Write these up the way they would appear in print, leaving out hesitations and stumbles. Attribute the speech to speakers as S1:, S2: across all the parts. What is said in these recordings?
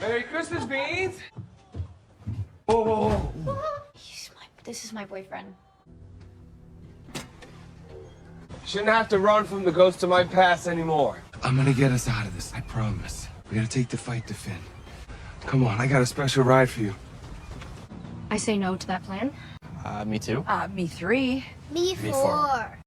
S1: Merry Christmas, Beans! Whoa.
S2: This is my boyfriend.
S1: Shouldn't have to run from the ghost of my past anymore.
S3: I'm gonna get us out of this, I promise. We gotta take the fight to Finn. Come on, I got a special ride for you.
S2: I say no to that plan.
S4: Me too.
S2: Me three.
S5: Me four.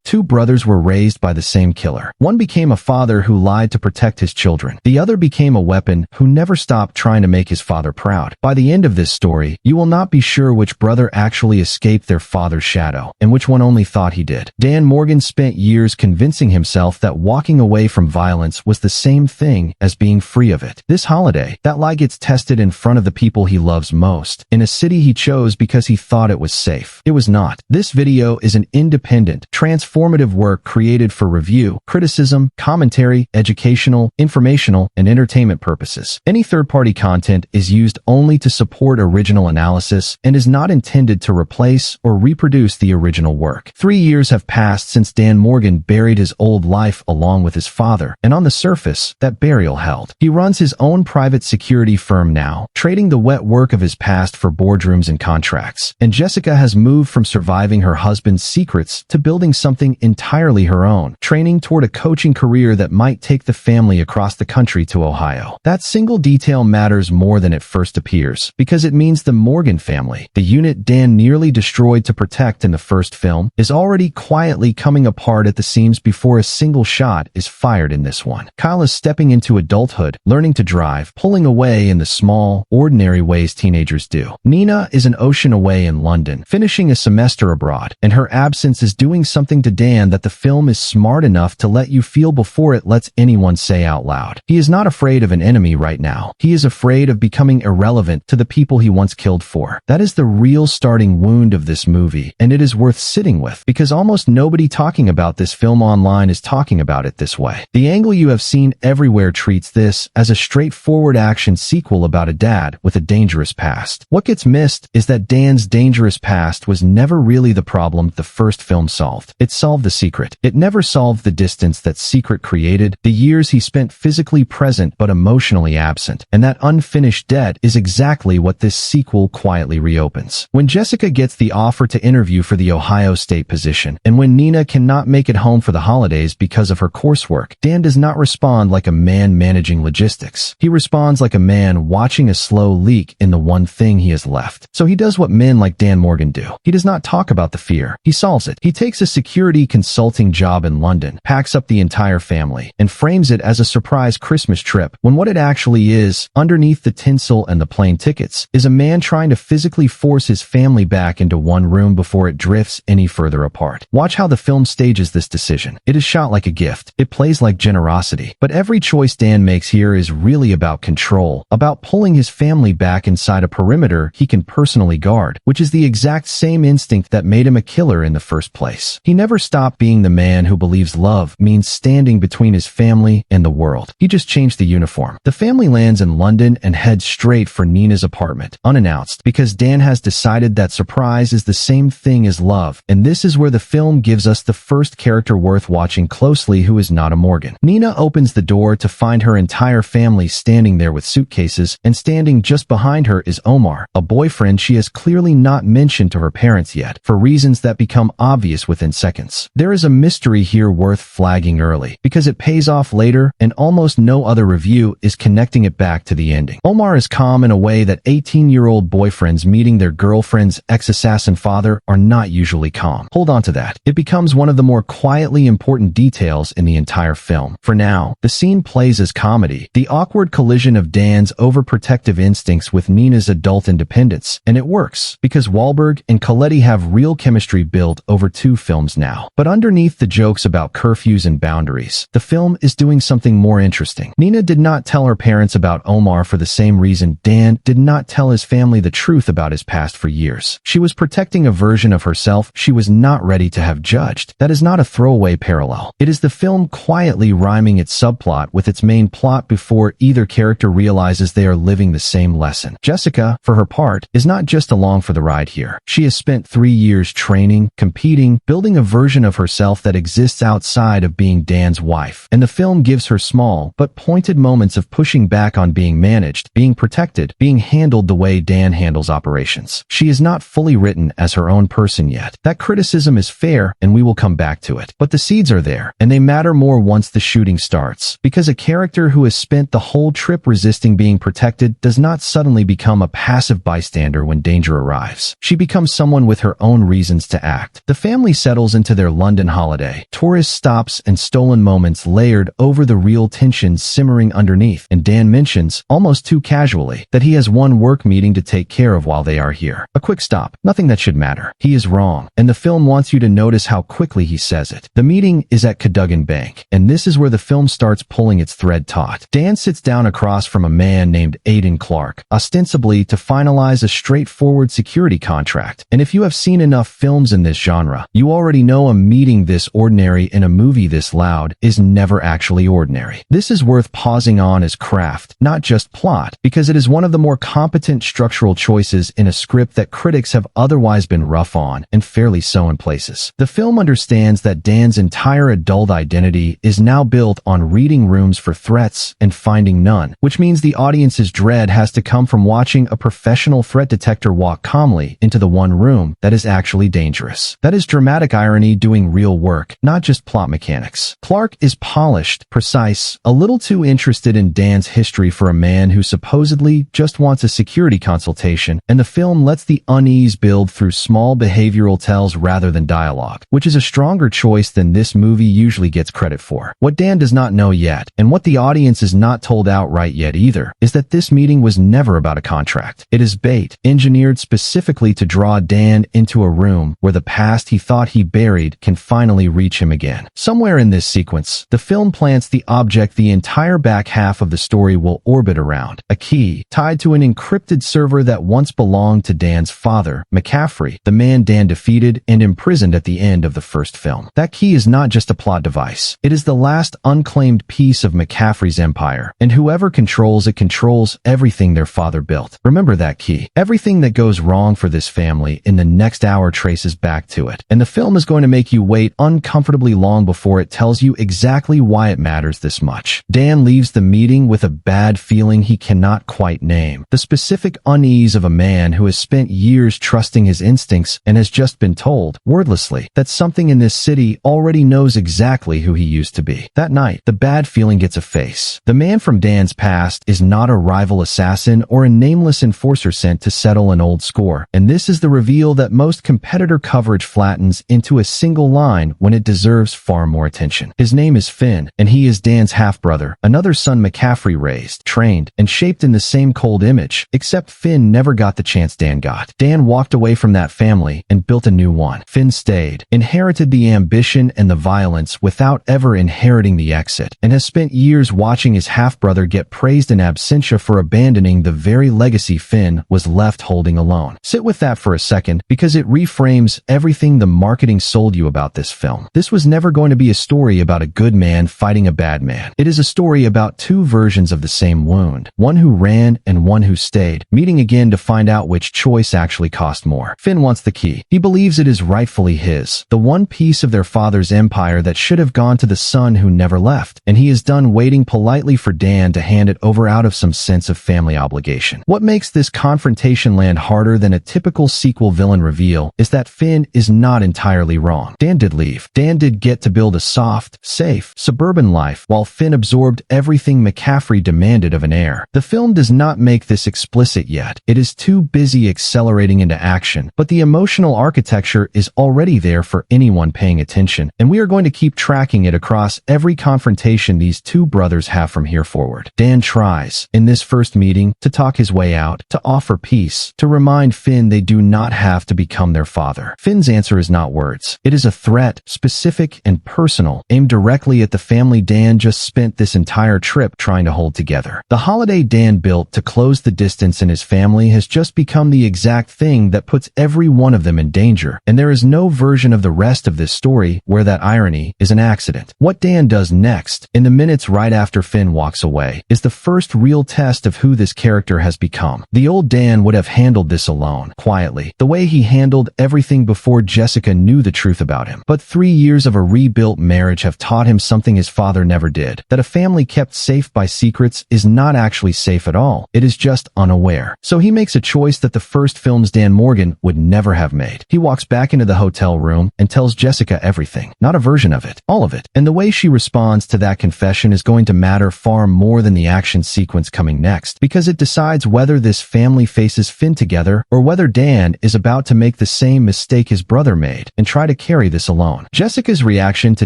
S6: Two brothers were raised by the same killer. One became a father who lied to protect his children. The other became a weapon who never stopped trying to make his father proud. By the end of this story, you will not be sure which brother actually escaped their father's shadow, and which one only thought he did. Dan Morgan spent years convincing himself that walking away from violence was the same thing as being free of it. This holiday, that lie gets tested in front of the people he loves most, in a city he chose because he thought it was safe. It was not. This video is an independent, transformative work created for review, criticism, commentary, educational, informational, and entertainment purposes. Any third-party content is used only to support original analysis and is not intended to replace or reproduce the original work. 3 years have passed since Dan Morgan buried his old life along with his father, and on the surface, that burial held. He runs his own private security firm now, trading the wet work of his past for boardrooms and contracts. And Jessica has moved from surviving her husband's secrets to building something entirely her own, training toward a coaching career that might take the family across the country to Ohio. That single detail matters more than it first appears, because it means the Morgan family, the unit Dan nearly destroyed to protect in the first film, is already quietly coming apart at the seams before a single shot is fired in this one. Kyle is stepping into adulthood, learning to drive, pulling away in the small, ordinary ways teenagers do. Nina is an ocean away in London, finishing a semester abroad, and her absence is doing something to Dan that the film is smart enough to let you feel before it lets anyone say out loud. He is not afraid of an enemy right now. He is afraid of becoming irrelevant to the people he once killed for. That is the real starting wound of this movie, and it is worth sitting with, because almost nobody talking about this film online is talking about it this way. The angle you have seen everywhere treats this as a straightforward action sequel about a dad with a dangerous past. What gets missed is that Dan's dangerous past was never really the problem the first film solved. It solved the secret. It never solved the distance that secret created, the years he spent physically present but emotionally absent, and that unfinished debt is exactly what this sequel quietly reopens. When Jessica gets the offer to interview for the Ohio State position, and when Nina cannot make it home for the holidays because of her coursework, Dan does not respond like a man managing logistics. He responds like a man watching a slow leak in the one thing he has left. So he does what men like Dan Morgan do. He does not talk about the fear. He solves it. He takes a security security consulting job in London, packs up the entire family, and frames it as a surprise Christmas trip, when what it actually is, underneath the tinsel and the plane tickets, is a man trying to physically force his family back into one room before it drifts any further apart. Watch how the film stages this decision. It is shot like a gift. It plays like generosity. But every choice Dan makes here is really about control, about pulling his family back inside a perimeter he can personally guard, which is the exact same instinct that made him a killer in the first place. He never stopped being the man who believes love means standing between his family and the world. He just changed the uniform. The family lands in London and heads straight for Nina's apartment, unannounced, because Dan has decided that surprise is the same thing as love, and this is where the film gives us the first character worth watching closely who is not a Morgan. Nina opens the door to find her entire family standing there with suitcases, and standing just behind her is Omar, a boyfriend she has clearly not mentioned to her parents yet, for reasons that become obvious within seconds. There is a mystery here worth flagging early, because it pays off later, and almost no other review is connecting it back to the ending. Omar is calm in a way that 18-year-old boyfriends meeting their girlfriend's ex-assassin father are not usually calm. Hold on to that. It becomes one of the more quietly important details in the entire film. For now, the scene plays as comedy, the awkward collision of Dan's overprotective instincts with Nina's adult independence, and it works, because Wahlberg and Coletti have real chemistry built over 2 films now. But underneath the jokes about curfews and boundaries, the film is doing something more interesting. Nina did not tell her parents about Omar for the same reason Dan did not tell his family the truth about his past for years. She was protecting a version of herself she was not ready to have judged. That is not a throwaway parallel. It is the film quietly rhyming its subplot with its main plot before either character realizes they are living the same lesson. Jessica, for her part, is not just along for the ride here. She has spent 3 years training, competing, building a version of herself that exists outside of being Dan's wife. And the film gives her small, but pointed moments of pushing back on being managed, being protected, being handled the way Dan handles operations. She is not fully written as her own person yet. That criticism is fair, and we will come back to it. But the seeds are there, and they matter more once the shooting starts, because a character who has spent the whole trip resisting being protected does not suddenly become a passive bystander when danger arrives. She becomes someone with her own reasons to act. The family settles into their London holiday, tourist stops and stolen moments layered over the real tensions simmering underneath, and Dan mentions, almost too casually, that he has one work meeting to take care of while they are here. A quick stop, nothing that should matter. He is wrong, and the film wants you to notice how quickly he says it. The meeting is at Cadogan Bank, and this is where the film starts pulling its thread taut. Dan sits down across from a man named Aidan Clark, ostensibly to finalize a straightforward security contract, and if you have seen enough films in this genre, you already know a meeting this ordinary in a movie this loud is never actually ordinary. This is worth pausing on as craft, not just plot, because it is one of the more competent structural choices in a script that critics have otherwise been rough on, and fairly so in places. The film understands that Dan's entire adult identity is now built on reading rooms for threats and finding none, which means the audience's dread has to come from watching a professional threat detector walk calmly into the one room that is actually dangerous. That is dramatic irony doing real work, not just plot mechanics. Clark is polished, precise, a little too interested in Dan's history for a man who supposedly just wants a security consultation, and the film lets the unease build through small behavioral tells rather than dialogue, which is a stronger choice than this movie usually gets credit for. What Dan does not know yet, and what the audience is not told outright yet either, is that this meeting was never about a contract. It is bait, engineered specifically to draw Dan into a room where the past he thought he buried can finally reach him again. Somewhere in this sequence, the film plants the object the entire back half of the story will orbit around, a key tied to an encrypted server that once belonged to Dan's father, McCaffrey, the man Dan defeated and imprisoned at the end of the first film. That key is not just a plot device. It is the last unclaimed piece of McCaffrey's empire, and whoever controls it controls everything their father built. Remember that key. Everything that goes wrong for this family in the next hour traces back to it, and the film is going to make you wait uncomfortably long before it tells you exactly why it matters this much. Dan leaves the meeting with a bad feeling he cannot quite name, the specific unease of a man who has spent years trusting his instincts and has just been told, wordlessly, that something in this city already knows exactly who he used to be. That night, the bad feeling gets a face. The man from Dan's past is not a rival assassin or a nameless enforcer sent to settle an old score, and this is the reveal that most competitor coverage flattens into a single line when it deserves far more attention. His name is Finn, and he is Dan's half-brother, another son McCaffrey raised, trained, and shaped in the same cold image, except Finn never got the chance Dan got. Dan walked away from that family and built a new one. Finn stayed, inherited the ambition and the violence without ever inheriting the exit, and has spent years watching his half-brother get praised in absentia for abandoning the very legacy Finn was left holding alone. Sit with that for a second, because it reframes everything the marketing sold you about this film. This was never going to be a story about a good man fighting a bad man. It is a story about two versions of the same wound, one who ran and one who stayed, meeting again to find out which choice actually cost more. Finn wants the key. He believes it is rightfully his, the one piece of their father's empire that should have gone to the son who never left, and he is done waiting politely for Dan to hand it over out of some sense of family obligation. What makes this confrontation land harder than a typical sequel villain reveal is that Finn is not entirely wrong. Dan did leave. Dan did get to build a soft, safe, suburban life while Finn absorbed everything McCaffrey demanded of an heir. The film does not make this explicit yet. It is too busy accelerating into action, but the emotional architecture is already there for anyone paying attention, and we are going to keep tracking it across every confrontation these two brothers have from here forward. Dan tries, in this first meeting, to talk his way out, to offer peace, to remind Finn they do not have to become their father. Finn's answer is not words. It is a threat, specific and personal, aimed directly at the family Dan just spent this entire trip trying to hold together. The holiday Dan built to close the distance in his family has just become the exact thing that puts every one of them in danger, and there is no version of the rest of this story where that irony is an accident. What Dan does next, in the minutes right after Finn walks away, is the first real test of who this character has become. The old Dan would have handled this alone, quietly, the way he handled everything before Jessica knew the truth about him. But 3 years of a rebuilt marriage have taught him something his father never did, that a family kept safe by secrets is not actually safe at all. It is just unaware. So he makes a choice that the first film's Dan Morgan would never have made. He walks back into the hotel room and tells Jessica everything. Not a version of it. All of it. And the way she responds to that confession is going to matter far more than the action sequence coming next, because it decides whether this family faces Finn together or whether Dan is about to make the same mistake his brother made and try to carry this alone. Jessica's reaction to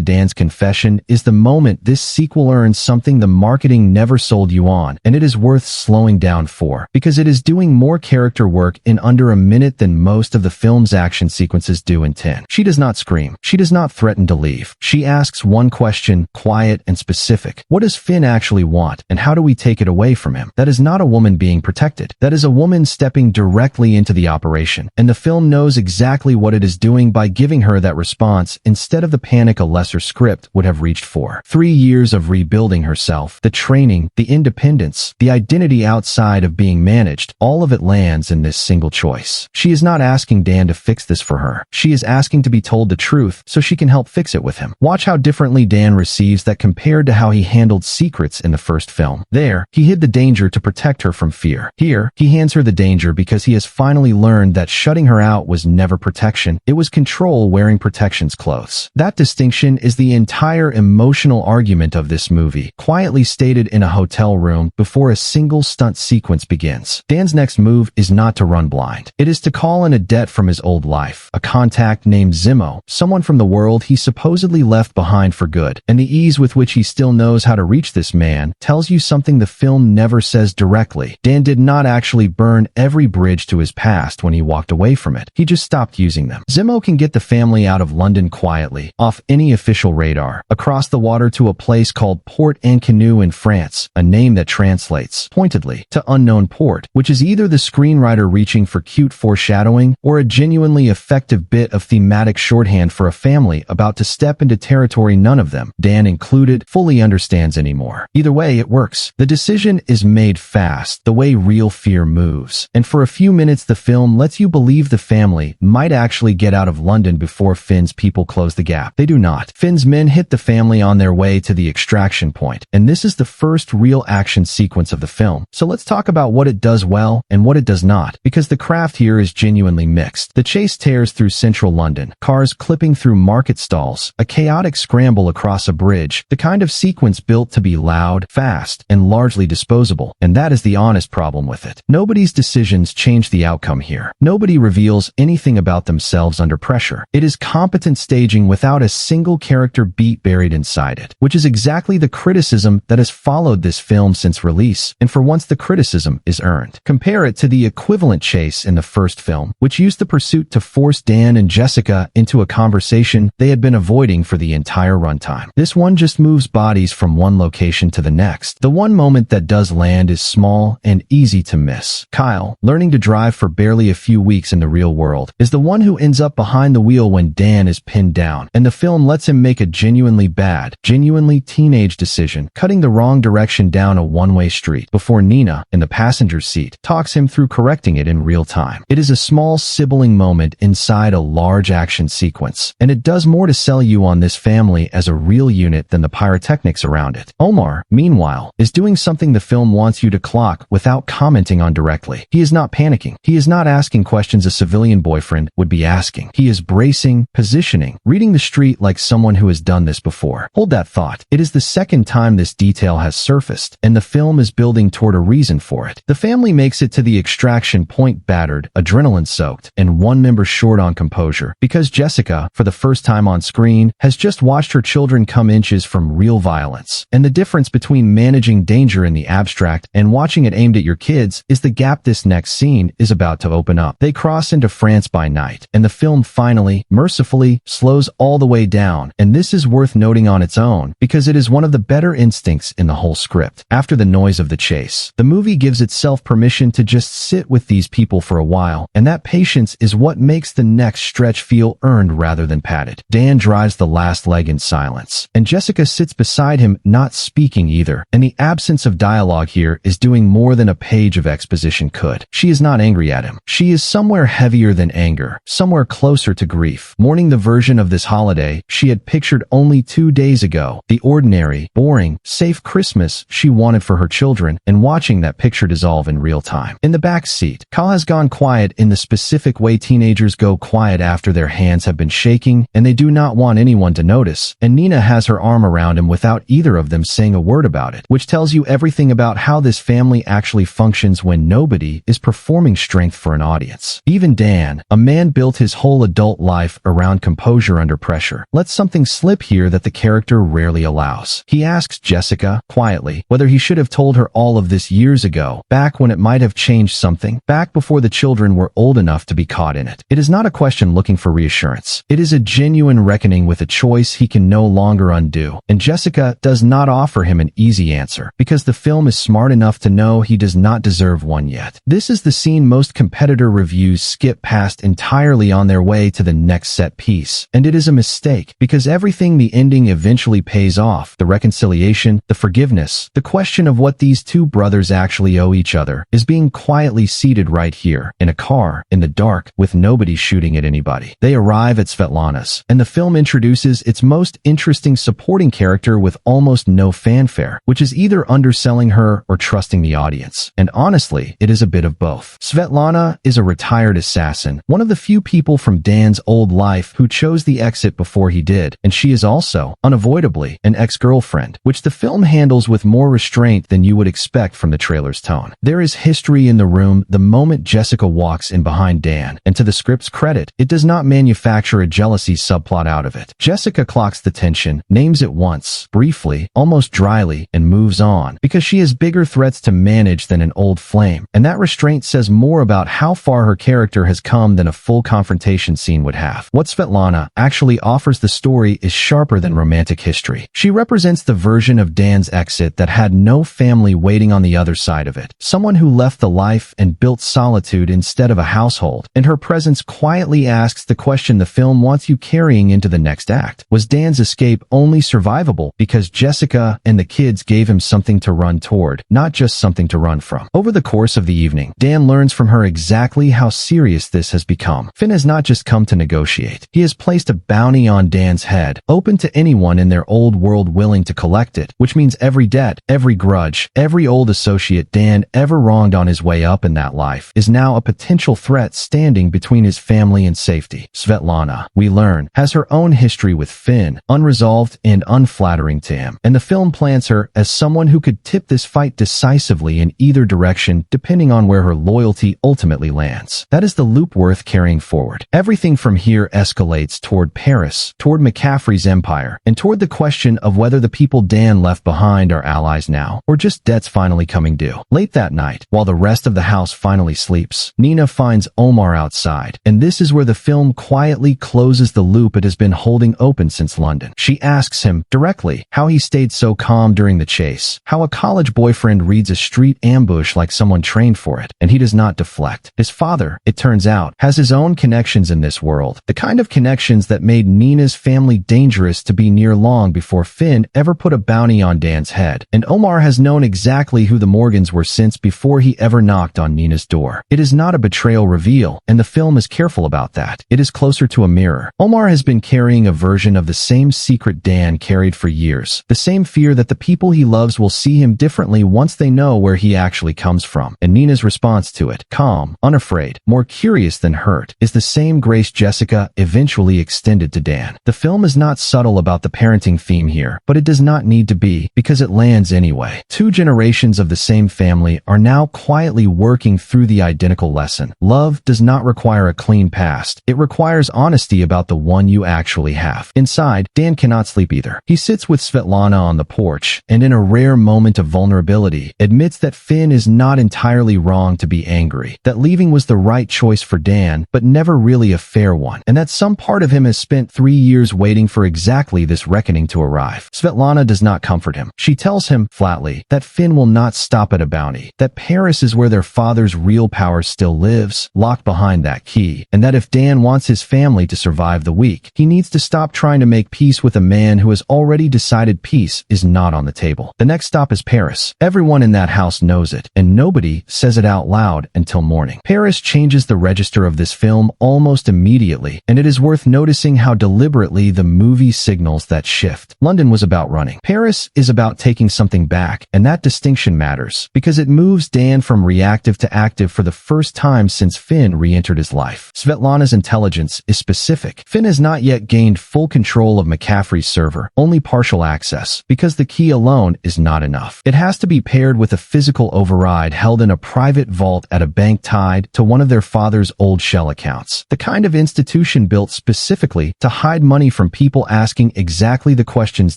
S6: Dan's confession is the moment this sequel earns something the marketing never sold you on, and it is worth slowing down for, because it is doing more character work in under a minute than most of the film's action sequences do in 10. She does not scream. She does not threaten to leave. She asks one question, quiet and specific. What does Finn actually want, and how do we take it away from him? That is not a woman being protected. That is a woman stepping directly into the operation, and the film knows exactly what it is doing by giving her that response instead of the panic a lesser script would have reached for. 3 years of rebuilding herself, the training, the independence, the identity outside of being managed, all of it lands in this single choice. She is not asking Dan to fix this for her. She is asking to be told the truth so she can help fix it with him. Watch how differently Dan receives that compared to how he handled secrets in the first film. There, he hid the danger to protect her from fear. Here, he hands her the danger because he has finally learned that shutting her out was never protection. It was control wearing protection's clothes. That distinction is the entire emotional argument of this movie, quietly stated in a hotel room before a single stunt sequence begins. Dan's next move is not to run blind. It is to call in a debt from his old life, a contact named Zimmo, someone from the world he supposedly left behind for good, and the ease with which he still knows how to reach this man tells you something the film never says directly. Dan did not actually burn every bridge to his past when he walked away from it. He just stopped using them. Zimmo can get the family out of London quietly, off any official radar, across the water to a place called Port Inconnu in France, a name that translates, pointedly, to unknown port, which is either the screenwriter reaching for cute foreshadowing or a genuinely effective bit of thematic shorthand for a family about to step into territory none of them, Dan included, fully understands anymore. Either way, it works. The decision is made fast, the way real fear moves, and for a few minutes the film lets you believe the family might actually get out of London before Finn's people close the gap. They do not. Finn's men hit the family on their way to the extraction point, and this is the first real action sequence of the film. So let's talk about what it does well and what it does not, because the craft here is genuinely mixed. The chase tears through central London, cars clipping through market stalls, a chaotic scramble across a bridge, the kind of sequence built to be loud, fast, and largely disposable, and that is the honest problem with it. Nobody's decisions change the outcome here. Nobody reveals anything about themselves under pressure. It is competent staging without a single character beat buried inside it, which is exactly the criticism that has followed this film since release, and for once the criticism is earned. Compare it to the equivalent chase in the first film, which used the pursuit to force Dan and Jessica into a conversation they had been avoiding for the entire runtime. This one just moves bodies from one location to the next. The one moment that does land is small and easy to miss. Kyle, learning to drive for barely a few weeks in the real world, is the one who ends up behind the wheel when Dan is pinned down, and the film lets him make a genuinely bad, genuinely teenage decision, cutting the wrong direction down a one-way street, before Nina, in the passenger seat, talks him through correcting it in real time. It is a small sibling moment inside a large action sequence, and it does more to sell you on this family as a real unit than the pyrotechnics around it. Omar, meanwhile, is doing something the film wants you to clock without commenting on directly. He is not panicking. He is not asking questions a civilian boyfriend would be asking. He is bracing, positioning, reading the street like someone who has done this before. Hold that thought. It is the second time this detail has surfaced, and the film is building toward a reason for it. The family makes it to the extraction point battered, adrenaline-soaked, and one member short on composure, because Jessica, for the first time on screen, has just watched her children come inches from real violence. And the difference between managing danger in the abstract and watching it aimed at your kids is the gap this next scene is about to open up. They cross into France by night, and the film finally, mercifully, slows all the way down, and this is worth noting on its own, because it is one of the better instincts in the whole script. After the noise of the chase, the movie gives itself permission to just sit with these people for a while, and that patience is what makes the next stretch feel earned rather than padded. Dan drives the last leg in silence, and Jessica sits beside him, not speaking either, and the absence of dialogue here is doing more than a page of exposition could. She is not angry at him. She is somewhere heavier than anger, somewhere closer to grief, mourning the version of this holiday she had pictured only 2 days ago, the ordinary, boring, safe Christmas she wanted for her children, and watching that picture dissolve in real time. In the back seat, Kyle has gone quiet in the specific way teenagers go quiet after their hands have been shaking and they do not want anyone to notice, and Nina has her arm around him without either of them saying a word about it, which tells you everything about how this family actually functions when nobody is performing strength for an audience. Even Dan, a man built his whole adult life around composure under pressure, lets something slip here that the character rarely allows. He asks Jessica, quietly, whether he should have told her all of this years ago, back when it might have changed something, back before the children were old enough to be caught in it. It is not a question looking for reassurance. It is a genuine reckoning with a choice he can no longer undo, and Jessica does not offer him an easy answer, because the film is smart enough to know he does not deserve one yet. This is the scene most competitor reviews skip past entirely on their way to the next set piece, and it is a mistake, because everything the ending eventually pays off, the reconciliation, the forgiveness, the question of what these two brothers actually owe each other, is being quietly seated right here, in a car, in the dark, with nobody shooting at anybody. They arrive at Svetlana's, and the film introduces its most interesting supporting character with almost no fanfare, which is either underselling her or trusting the audience. And honestly, it is a bit of both. Svetlana is a retired assassin, one of the few people from Dan's old life who chose the exit before he did, and she is also, unavoidably, an ex-girlfriend, which the film handles with more restraint than you would expect from the trailer's tone. There is history in the room the moment Jessica walks in behind Dan, and to the script's credit, it does not manufacture a jealousy subplot out of it. Jessica clocks the tension, names it once, briefly, almost dryly, and moves on, because she has bigger threats to manage than an old flame, and that restraint says more about how far her character has come than a full confrontation scene would have. What Svetlana actually offers the story is sharper than romantic history. She represents the version of Dan's exit that had no family waiting on the other side of it, someone who left the life and built solitude instead of a household, and her presence quietly asks the question the film wants you carrying into the next act. Was Dan's escape only survivable because Jessica and the kids gave him something to run toward, not just something to run from? Over the course of the evening, Dan learns from her exactly how serious this has become. Finn has not just come to negotiate. He has placed a bounty on Dan's head, open to anyone in their old world willing to collect it, which means every debt, every grudge, every old associate Dan ever wronged on his way up in that life is now a potential threat standing between his family and safety. Svetlana, we learn, has her own history with Finn, unresolved and unflattering to him, and the film plants her as someone who could tip this fight decisively in either direction depending on where her loyalty ultimately lands. That is the loop worth carrying forward. Everything from here escalates toward Paris, toward McCaffrey's empire, and toward the question of whether the people Dan left behind are allies now, or just debts finally coming due. Late that night, while the rest of the house finally sleeps, Nina finds Omar outside, and this is where the film quietly closes the loop it has been holding open since London. She asks him, directly, how he stayed so calm during the chase, how a college boyfriend reads a street ambush like someone trained for it, and he does not deflect. His father, it turns out, has his own connections in this world, the kind of connections that made Nina's family dangerous to be near long before Finn ever put a bounty on Dan's head, and Omar has known exactly who the Morgans were since before he ever knocked on Nina's door. It is not a betrayal reveal, and the film is careful about that. It is closer to a mirror. Omar has been carrying a version of the same secret Dan carried for years, the same fear that the people he loves will see him differently once they know where he actually comes from, and Nina's response to it, calm, unafraid, more curious than hurt, is the same grace Jessica eventually extended to Dan. The film is not subtle about the parenting theme here, but it does not need to be, because it lands anyway. Two generations of the same family are now quietly working through the identical lesson. Love does not require a clean past. It requires honesty about the one you actually have. Inside, Dan cannot sleep either. He sits with Svetlana on the porch, and in a rare moment of vulnerability, admits that Finn is not entirely wrong to be angry, that leaving was the right choice for Dan, but never really a fair one, and that some part of him has spent 3 years waiting for exactly this reckoning to arrive. Svetlana does not comfort him. She tells him, flatly, that Finn will not stop at a bounty, that Paris is where their father's real power still lives, locked behind that key, and that if Dan wants his family to survive the week, he needs to stop trying to make peace with a man who has already decided peace is not on the table. The next stop is Paris. Everyone in that house knows it, and nobody says it out loud until morning. Paris changes the register of this film almost immediately, and it is worth noticing how deliberately the movie signals that shift. London was about running. Paris is about taking something back, and that distinction matters, because it moves Dan from reactive to active for the first time since Finn re-entered his life. Svetlana's intelligence is specific. Finn has not yet gained full control of McCaffrey's server, only partial access, because the key alone is not enough. It has to be paired with a physical override held in a private vault at a bank tied to one of their father's old shell accounts, the kind of institution built specifically to hide money from people asking exactly the questions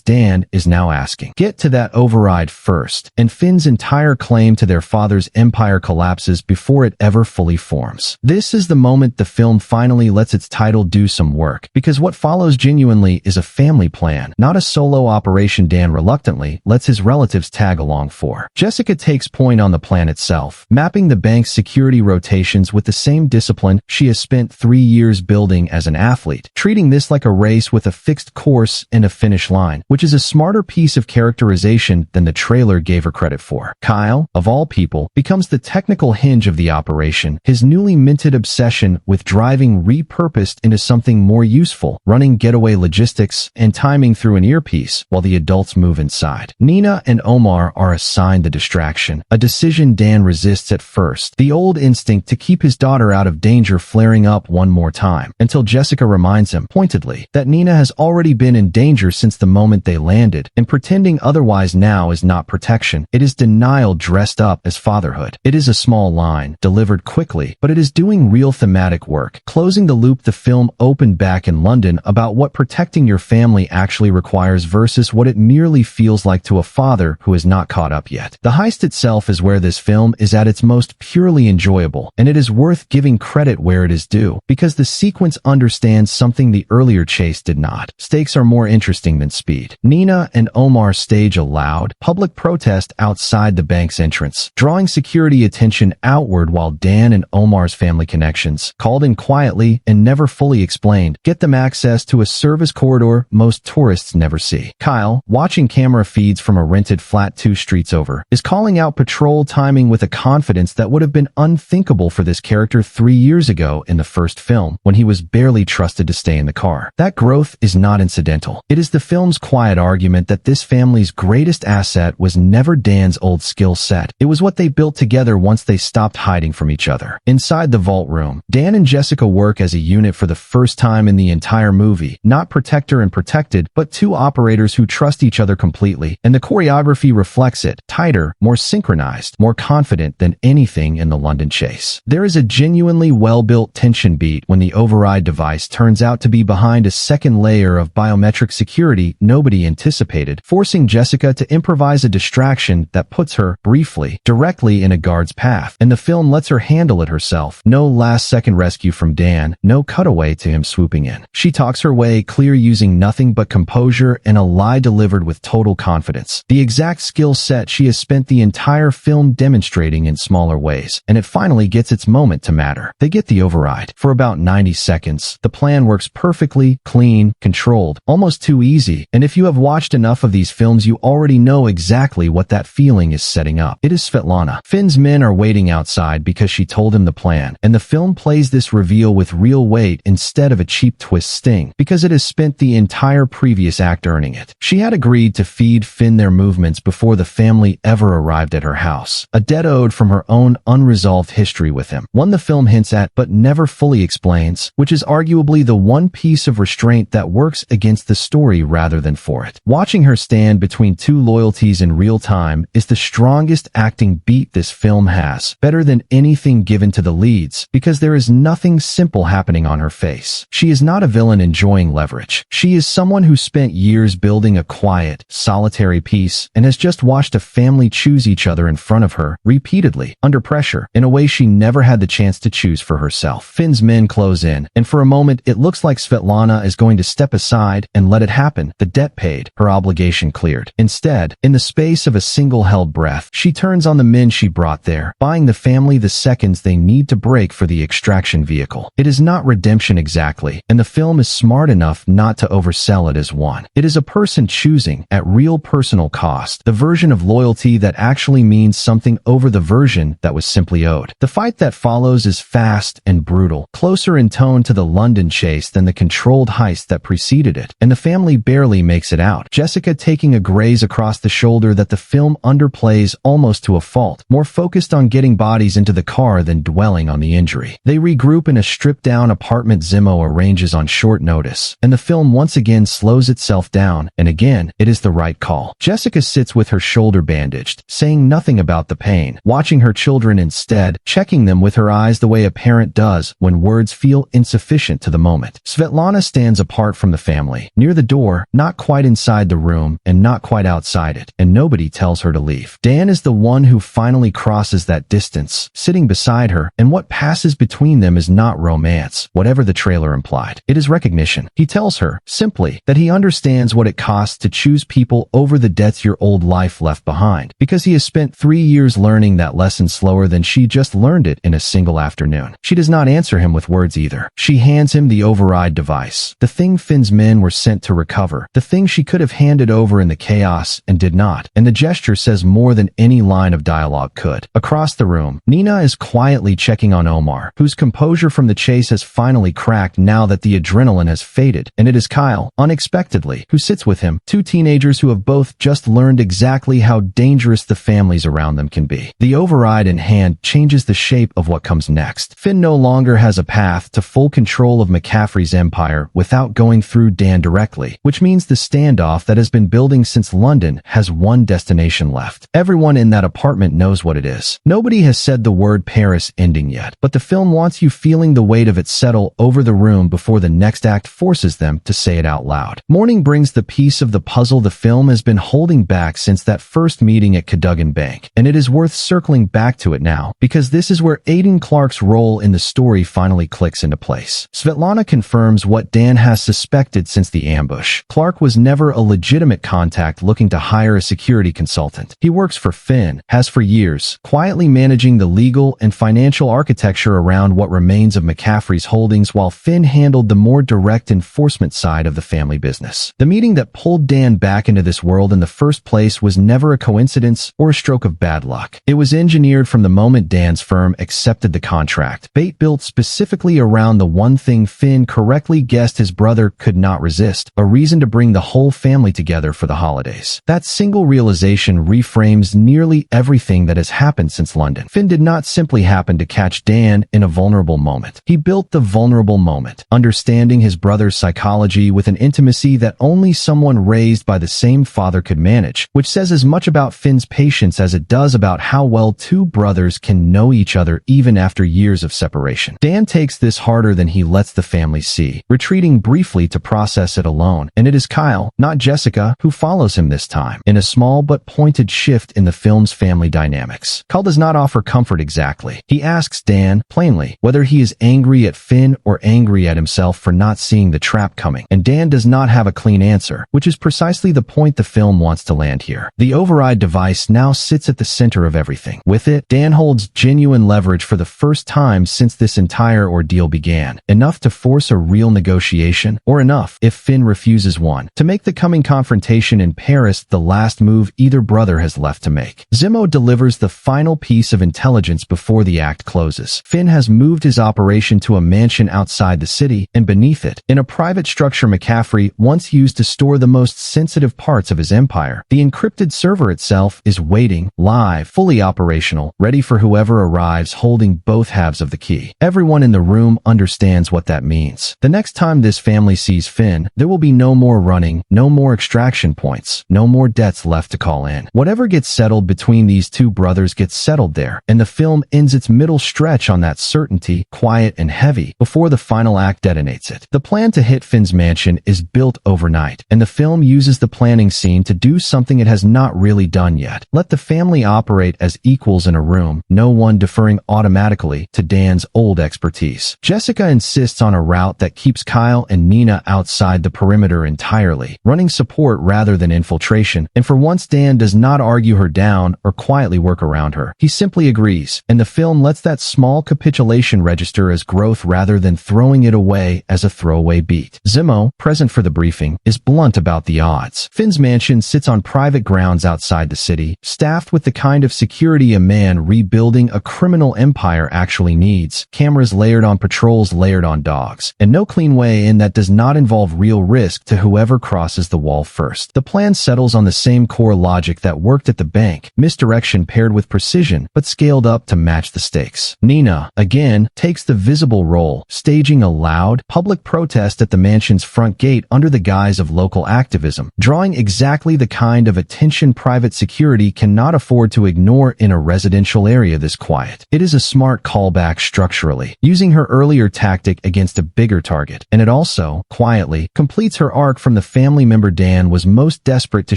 S6: Dan is now asking. Get to that override first, and Finn's entire claim to their father's empire collapses before it ever fully forms. This is the moment the film finally lets its title do some work, because what follows genuinely is a family plan, not a solo operation Dan reluctantly lets his relatives tag along for. Jessica takes point on the plan itself, mapping the bank's security rotations with the same discipline she has spent 3 years building as an athlete, treating this like a race with a fixed course and a finish line, which is a smarter piece of characterization than the trailer gave her credit for. Kyle, of all people, becomes the technical hinge of the operation, his newly minted obsession with driving repurposed into something more useful, running getaway logistics and timing through an earpiece while the adults move inside. Nina and Omar are assigned the distraction, a decision Dan resists at first, the old instinct to keep his daughter out of danger flaring up one more time, until Jessica reminds him, pointedly, that Nina has already been in danger since the moment they landed, and pretending otherwise now is not protection, it is denial dressed up as fatherhood. It is a small line, delivered quickly, but it is doing real thematic work, closing the loop the film opened back in London about what protecting your family actually requires versus what it merely feels like to a father who is not caught up yet. The heist itself is where this film is at its most purely enjoyable, and it is worth giving credit where it is due, because the sequence understands something the earlier chase did not. Stakes are more interesting than speed. Nina and Omar stage a loud, public protest outside the bank's entrance, drawing security attention outward while Dan and Omar's family connections, called in quietly and never fully explained, get them access to a service corridor most tourists never see. Kyle, watching camera feeds from a rented flat 2 streets over, is calling out patrol timing with a confidence that would have been unthinkable for this character 3 years ago in the first film, when he was barely trusted to stay in the car. That growth is not incidental. It is the film's quiet argument that this family's greatest asset was never Dan's old skill set. It was what they built together once they stopped hiding from each other. Inside the vault room, Dan and Jessica work as a unit for the first time in the entire movie, not protector and protected, but two operators who trust each other completely, and the choreography reflects it, tighter, more synchronized, more confident than anything in the London chase. There is a genuinely well-built tension beat when the override device turns out to be behind a second layer of biometric security nobody anticipated, forcing Jessica to improvise a distraction that puts her, briefly, directly in a guard's path. And the film lets her handle it herself. No last-second rescue from Dan, no cutaway to him swooping in. She talks her way clear using nothing but composure and a lie delivered with total confidence. The exact skill set she has spent the entire film demonstrating in smaller ways. And it finally gets its moment to matter. They get the override. For about 90 seconds, the plan works perfectly, clean, controlled, almost too easy. And if you have watched enough of these films, you already know exactly what that feeling is setting up. It is Svetlana. Finn's men are waiting outside because she told him the plan. And the film plays this reveal with real weight instead of a cheap twist sting, because it has spent the entire previous act earning it. She had agreed to feed Finn their movements before the family ever arrived at her house. A debt owed from her own unresolved history with him. One the film hints at but never fully explains, which is arguably the one piece of restraint that works against the story rather than for it. Watching her stand between two loyalties in real time is the strongest acting beat this film has, better than anything given to the leads, because there is nothing simple happening on her face. She is not a villain enjoying leverage. She is someone who spent years building a quiet, solitary peace and has just watched a family choose each other in front of her, repeatedly, under pressure, in a way she never had the chance to choose for herself. Finn's men close in, and for a moment it looks like Svetlana is going to step aside and let it happen. The debt paid, her obligation cleared. Instead, in the space of a single held breath, she turns on the men she brought there, buying the family the seconds they need to break for the extraction vehicle. It is not redemption exactly, and the film is smart enough not to oversell it as one. It is a person choosing, at real personal cost, the version of loyalty that actually means something over the version that was simply owed. The fight that follows is fast and brutal, closer in tone to the London chase than the controlled heist that preceded it, and the family barely makes it out. Jessica taking a graze across the shoulder that the film underplays almost to a fault, more focused on getting bodies into the car than dwelling on the injury. They regroup in a stripped-down apartment Zimmo arranges on short notice, and the film once again slows itself down, and again, it is the right call. Jessica sits with her shoulder bandaged, saying nothing about the pain, watching her children instead, checking them with her eyes the way a parent does when words feel insufficient to the moment. Svetlana stands apart from the family, near the door, not quite inside the room, and not quite outside it, and nobody tells her to leave. Dan is the one who finally crosses that distance, sitting beside her, and what passes between them is not romance, whatever the trailer implied. It is recognition. He tells her, simply, that he understands what it costs to choose people over the debts your old life left behind, because he has spent 3 years learning that lesson slower than she just learned it in a single afternoon. She does not answer him with words either. She hands him the override device, the thing Finn's men were sent to recover, the thing she could have handed over in the chaos and did not, and the gesture says more than any line of dialogue could. Across the room, Nina is quietly checking on Omar, whose composure from the chase has finally cracked now that the adrenaline has faded, and it is Kyle, unexpectedly, who sits with him, two teenagers who have both just learned exactly how dangerous the families around them can be. The override in hand changes the shape of what comes next. Finn no longer has a path to full control of McCaffrey's empire without going through Dan directly, which means the standoff that has been building since London has one destination left. Everyone in that apartment knows what it is. Nobody has said the word Paris ending yet, but the film wants you feeling the weight of it settle over the room before the next act forces them to say it out loud. Morning brings the piece of the puzzle the film has been holding back since that first meeting at Cadogan Bank, and it is worth circling back to it now, because this is where Aidan Clark's role in the story finally clicks into place. Svetlana confirms what Dan has suspected since the ambush. Clark was never a legitimate contact looking to hire a security consultant. He works for Finn, has for years, quietly managing the legal and financial architecture around what remains of McCaffrey's holdings while Finn handled the more direct enforcement side of the family business. The meeting that pulled Dan back into this world in the first place was never a coincidence or a stroke of bad luck. It was engineered from the moment Dan's firm accepted the contract, bait built specifically around the one thing Finn correctly guessed his brother could not resist, a reason to bring the whole family together for the holidays. That single realization reframes nearly everything that has happened since London. Finn did not simply happen to catch Dan in a vulnerable moment. He built the vulnerable moment, understanding his brother's psychology with an intimacy that only someone raised by the same father could manage, which says as much about Finn's patience as it does about how well two brothers can know each other even after years of separation. Dan takes this harder than he he lets the family see, retreating briefly to process it alone. And it is Kyle, not Jessica, who follows him this time, in a small but pointed shift in the film's family dynamics. Kyle does not offer comfort exactly. He asks Dan, plainly, whether he is angry at Finn or angry at himself for not seeing the trap coming, and Dan does not have a clean answer, which is precisely the point the film wants to land here. The override device now sits at the center of everything. With it, Dan holds genuine leverage for the first time since this entire ordeal began, enough to force a real negotiation, or enough, if Finn refuses one, to make the coming confrontation in Paris the last move either brother has left to make. Zemo delivers the final piece of intelligence before the act closes. Finn has moved his operation to a mansion outside the city, and beneath it, in a private structure McCaffrey once used to store the most sensitive parts of his empire, the encrypted server itself is waiting, live, fully operational, ready for whoever arrives holding both halves of the key. Everyone in the room understands what that means. The next time this family sees Finn, there will be no more running, no more extraction points, no more debts left to call in. Whatever gets settled between these two brothers gets settled there, and the film ends its middle stretch on that certainty, quiet and heavy, before the final act detonates it. The plan to hit Finn's mansion is built overnight, and the film uses the planning scene to do something it has not really done yet. Let the family operate as equals in a room, no one deferring automatically to Dan's old expertise. Jessica insists on a route that keeps Kyle and Nina outside the perimeter entirely, running support rather than infiltration, and for once Dan does not argue her down or quietly work around her. He simply agrees, and the film lets that small capitulation register as growth rather than throwing it away as a throwaway beat. Zemo, present for the briefing, is blunt about the odds. Finn's mansion sits on private grounds outside the city, staffed with the kind of security a man rebuilding a criminal empire actually needs, cameras layered on patrols layered on dogs, and no clean way in that does not involve real risk to whoever crosses the wall first. The plan settles on the same core logic that worked at the bank, misdirection paired with precision, but scaled up to match the stakes. Nina, again, takes the visible role, staging a loud, public protest at the mansion's front gate under the guise of local activism, drawing exactly the kind of attention private security cannot afford to ignore in a residential area this quiet. It is a smart callback structurally, using her earlier tactic against a bigger target, and it also, quietly, completes her arc from the family member Dan was most desperate to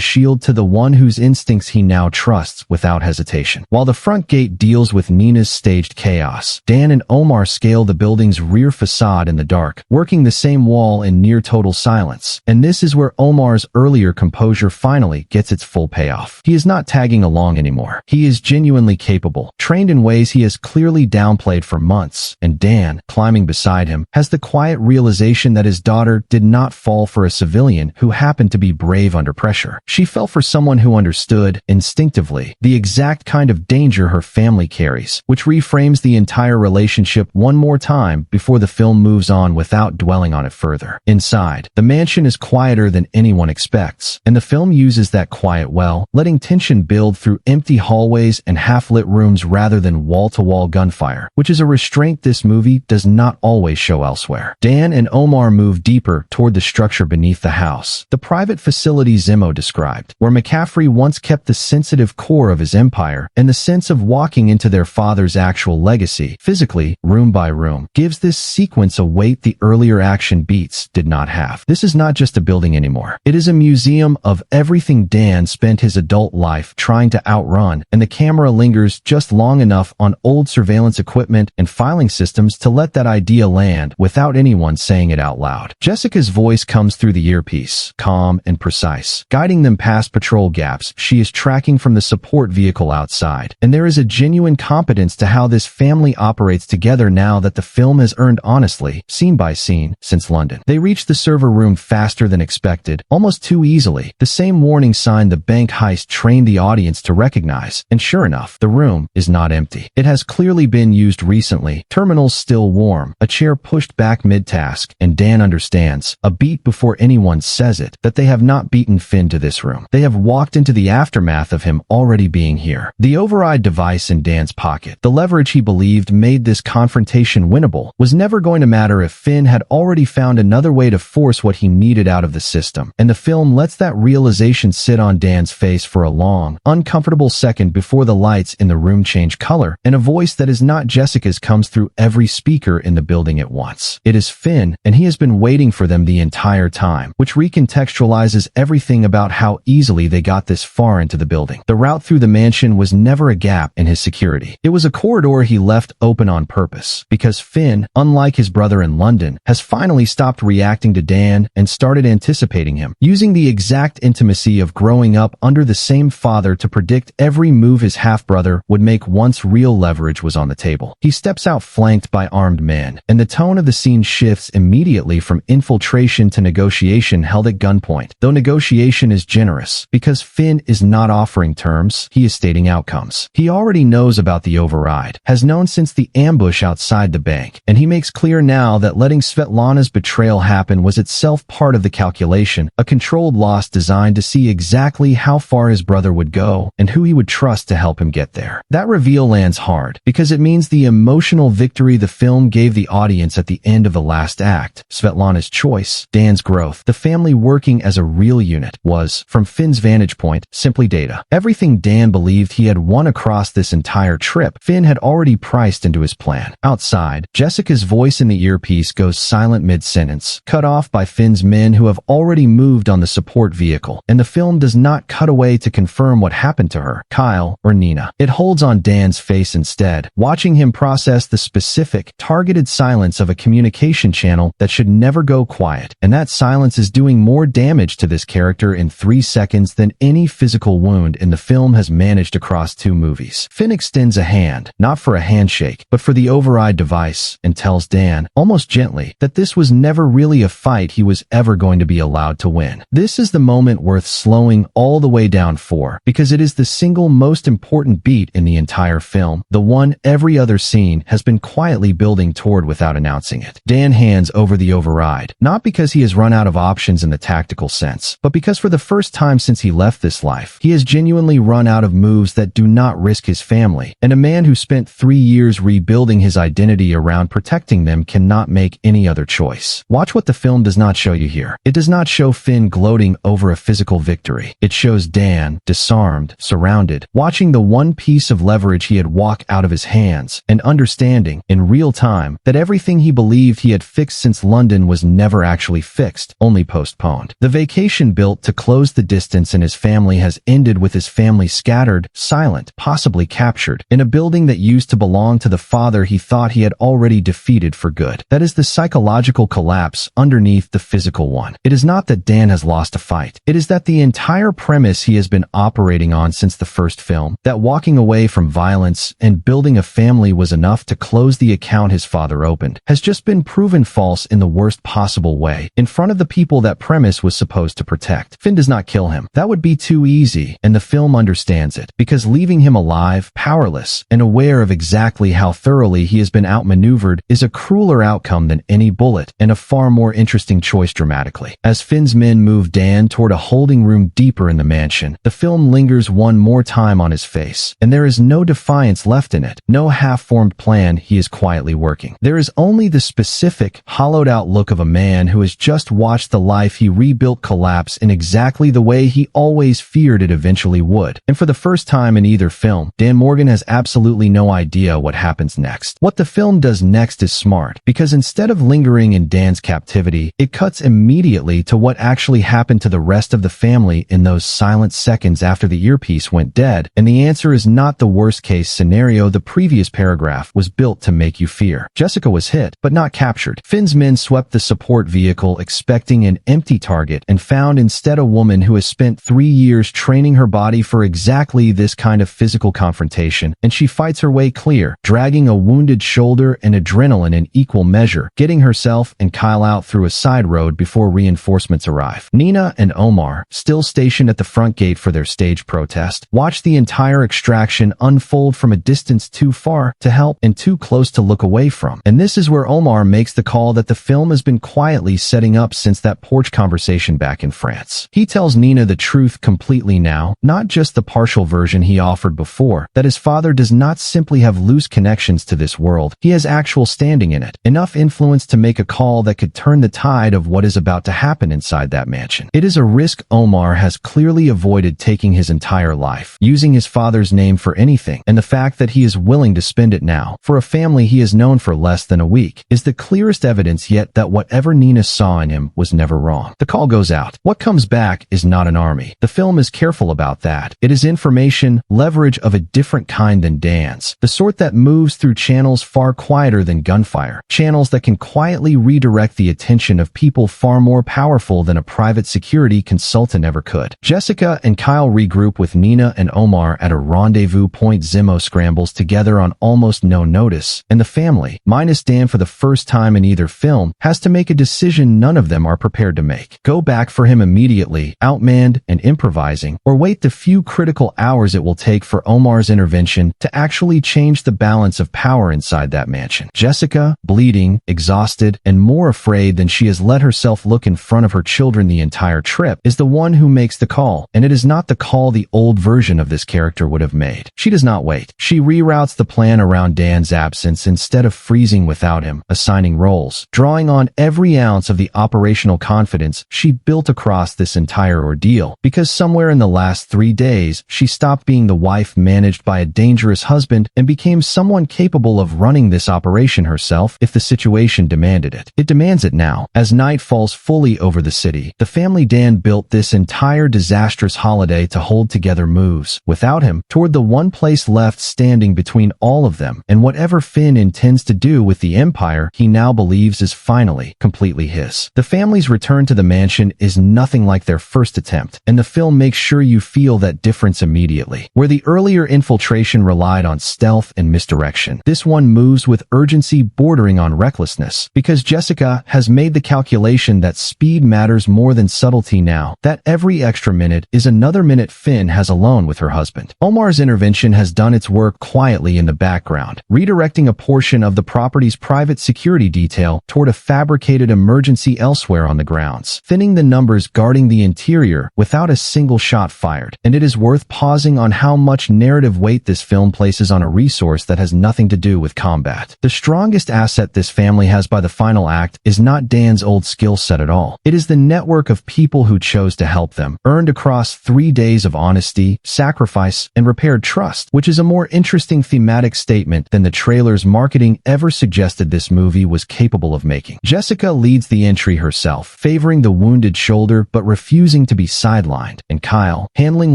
S6: shield to the one whose instincts he now trusts without hesitation. While the front gate deals with Nina's staged chaos, Dan and Omar scale the building's rear facade in the dark, working the same wall in near total silence. And this is where Omar's earlier composure finally gets its full payoff. He is not tagging along anymore. He is genuinely capable, trained in ways he has clearly downplayed for months, and Dan, climbing beside him, has the quiet realization that his daughter did not fall for a civilian who happened to be brave under pressure. She fell for someone who understood, instinctively, the exact kind of danger her family carries, which reframes the entire relationship one more time before the film moves on without dwelling on it further. Inside, the mansion is quieter than anyone expects, and the film uses that quiet well, letting tension build through empty hallways and half-lit rooms rather than wall-to-wall gunfire, which is a restraint this movie does not always show elsewhere. Dan and Omar move deeper toward the structure beneath the house, the private facility Zemo described, where McCaffrey once kept the sensitive core of his empire, and the sense of walking into their father's actual legacy, physically, room by room, gives this sequence a weight the earlier action beats did not have. This is not just a building anymore. It is a museum of everything Dan spent his adult life trying to outrun, and the camera lingers just long enough on old surveillance equipment and filing systems to let that idea land without anyone saying it out loud. Jessica's voice comes through the earpiece, calm and precise, guiding them past patrol gaps she is tracking from the support vehicle outside, and there is a genuine competence to how this family operates together now that the film has earned honestly, scene by scene, since London. They reach the server room faster than expected, almost too easily, the same warning sign the bank heist trained the audience to recognize, and sure enough, the room is not empty. It has clearly been used recently, terminals still warm, a chair pushed back mid-task, and Dan understands, a beat before anyone says it, that they have not beaten Finn to this room. They have walked into the aftermath of him already being here. The override device in Dan's pocket, the leverage he believed made this confrontation winnable, was never going to matter if Finn had already found another way to force what he needed out of the system, and the film lets that realization sit on Dan's face for a long, uncomfortable second before the lights in the room change color, and a voice that is not Jessica's comes through every speaker in the building building at once. It is Finn, and he has been waiting for them the entire time, which recontextualizes everything about how easily they got this far into the building. The route through the mansion was never a gap in his security. It was a corridor he left open on purpose, because Finn, unlike his brother in London, has finally stopped reacting to Dan and started anticipating him, using the exact intimacy of growing up under the same father to predict every move his half-brother would make once real leverage was on the table. He steps out flanked by armed men, and the tone of the scene shifts immediately from infiltration to negotiation held at gunpoint. Though negotiation is generous, because Finn is not offering terms, he is stating outcomes. He already knows about the override, has known since the ambush outside the bank, and he makes clear now that letting Svetlana's betrayal happen was itself part of the calculation, a controlled loss designed to see exactly how far his brother would go and who he would trust to help him get there. That reveal lands hard, because it means the emotional victory the film gave the audience at the end of the last act, Svetlana's choice, Dan's growth, the family working as a real unit, was, from Finn's vantage point, simply data. Everything Dan believed he had won across this entire trip, Finn had already priced into his plan. Outside, Jessica's voice in the earpiece goes silent mid-sentence, cut off by Finn's men who have already moved on the support vehicle, and the film does not cut away to confirm what happened to her, Kyle, or Nina. It holds on Dan's face instead, watching him process the specific, targeted silence of a communication channel that should never go quiet, and that silence is doing more damage to this character in 3 seconds than any physical wound in the film has managed across 2 movies. Finn extends a hand, not for a handshake, but for the override device, and tells Dan, almost gently, that this was never really a fight he was ever going to be allowed to win. This is the moment worth slowing all the way down for, because it is the single most important beat in the entire film, the one every other scene has been quietly building toward without announcing it. Dan hands over the override, not because he has run out of options in the tactical sense, but because for the first time since he left this life, he has genuinely run out of moves that do not risk his family, and a man who spent 3 years rebuilding his identity around protecting them cannot make any other choice. Watch what the film does not show you here. It does not show Finn gloating over a physical victory. It shows Dan, disarmed, surrounded, watching the one piece of leverage he had walk out of his hands, and understanding, in real time, that everything he believed he had fixed since London was never actually fixed, only postponed. The vacation built to close the distance in his family has ended with his family scattered, silent, possibly captured, in a building that used to belong to the father he thought he had already defeated for good. That is the psychological collapse underneath the physical one. It is not that Dan has lost a fight. It is that the entire premise he has been operating on since the first film, that walking away from violence and building a family was enough to close the account his father opened, has just been proven false in the worst possible way, in front of the people that premise was supposed to protect. Finn does not kill him. That would be too easy, and the film understands it, because leaving him alive, powerless, and aware of exactly how thoroughly he has been outmaneuvered is a crueler outcome than any bullet, and a far more interesting choice dramatically. As Finn's men move Dan toward a holding room deeper in the mansion, the film lingers one more time on his face, and there is no defiance left in it, no half-formed plan he is quietly working. There is only the specific, hollowed-out look of a man who has just watched the life he rebuilt collapse in exactly the way he always feared it eventually would. And for the first time in either film, Dan Morgan has absolutely no idea what happens next. What the film does next is smart, because instead of lingering in Dan's captivity, it cuts immediately to what actually happened to the rest of the family in those silent seconds after the earpiece went dead, and the answer is not the worst-case scenario the previous paragraph was built to make you fear. Jessica was hit, but not captured. Finn's men swept the support vehicle expecting an empty target and found instead a woman who has spent 3 years training her body for exactly this kind of physical confrontation, and she fights her way clear, dragging a wounded shoulder and adrenaline in equal measure, getting herself and Kyle out through a side road before reinforcements arrive. Nina and Omar, still stationed at the front gate for their stage protest, watch the entire extraction unfold from a distance too far to help and too close to look away from. And this is where Omar makes the call that the film has been quietly setting up since that porch conversation back in France. He tells Nina the truth completely now, not just the partial version he offered before, that his father does not simply have loose connections to this world, he has actual standing in it, enough influence to make a call that could turn the tide of what is about to happen inside that mansion. It is a risk Omar has clearly avoided taking his entire life, using his father's name for anything, and the fact that he is willing to spend it now, for a family he has known for less than than a week, is the clearest evidence yet that whatever Nina saw in him was never wrong. The call goes out. What comes back is not an army. The film is careful about that. It is information, leverage of a different kind than Dan's. The sort that moves through channels far quieter than gunfire. Channels that can quietly redirect the attention of people far more powerful than a private security consultant ever could. Jessica and Kyle regroup with Nina and Omar at a rendezvous point. Zimo scrambles together on almost no notice, and the family, minus Dan for the first time in either film, has to make a decision none of them are prepared to make. Go back for him immediately, outmanned and improvising, or wait the few critical hours it will take for Omar's intervention to actually change the balance of power inside that mansion. Jessica, bleeding, exhausted, and more afraid than she has let herself look in front of her children the entire trip, is the one who makes the call, and it is not the call the old version of this character would have made. She does not wait. She reroutes the plan around Dan's absence instead of freezing without him, assigning roles, drawing on every ounce of the operational confidence she built across this entire ordeal, because somewhere in the last 3 days, she stopped being the wife managed by a dangerous husband and became someone capable of running this operation herself if the situation demanded it. It demands it now. As night falls fully over the city, the family Dan built this entire disastrous holiday to hold together moves, without him, toward the one place left standing between all of them, and whatever Finn intends to do with the Empire he now believes is finally completely his. The family's return to the mansion is nothing like their first attempt, and the film makes sure you feel that difference immediately. Where the earlier infiltration relied on stealth and misdirection, this one moves with urgency bordering on recklessness, because Jessica has made the calculation that speed matters more than subtlety now, that every extra minute is another minute Finn has alone with her husband. Omar's intervention has done its work quietly in the background, redirecting a portion of the property's private security detail toward a fabricated emergency elsewhere on the grounds, thinning the numbers guarding the interior without a single shot fired. And it is worth pausing on how much narrative weight this film places on a resource that has nothing to do with combat. The strongest asset this family has by the final act is not Dan's old skill set at all. It is the network of people who chose to help them, earned across 3 days of honesty, sacrifice, and repaired trust, which is a more interesting thematic statement than the trailer's marketing ever suggested this movie was capable of making. Jessica leads the entry herself, favoring the wounded shoulder but refusing to be sidelined, and Kyle, handling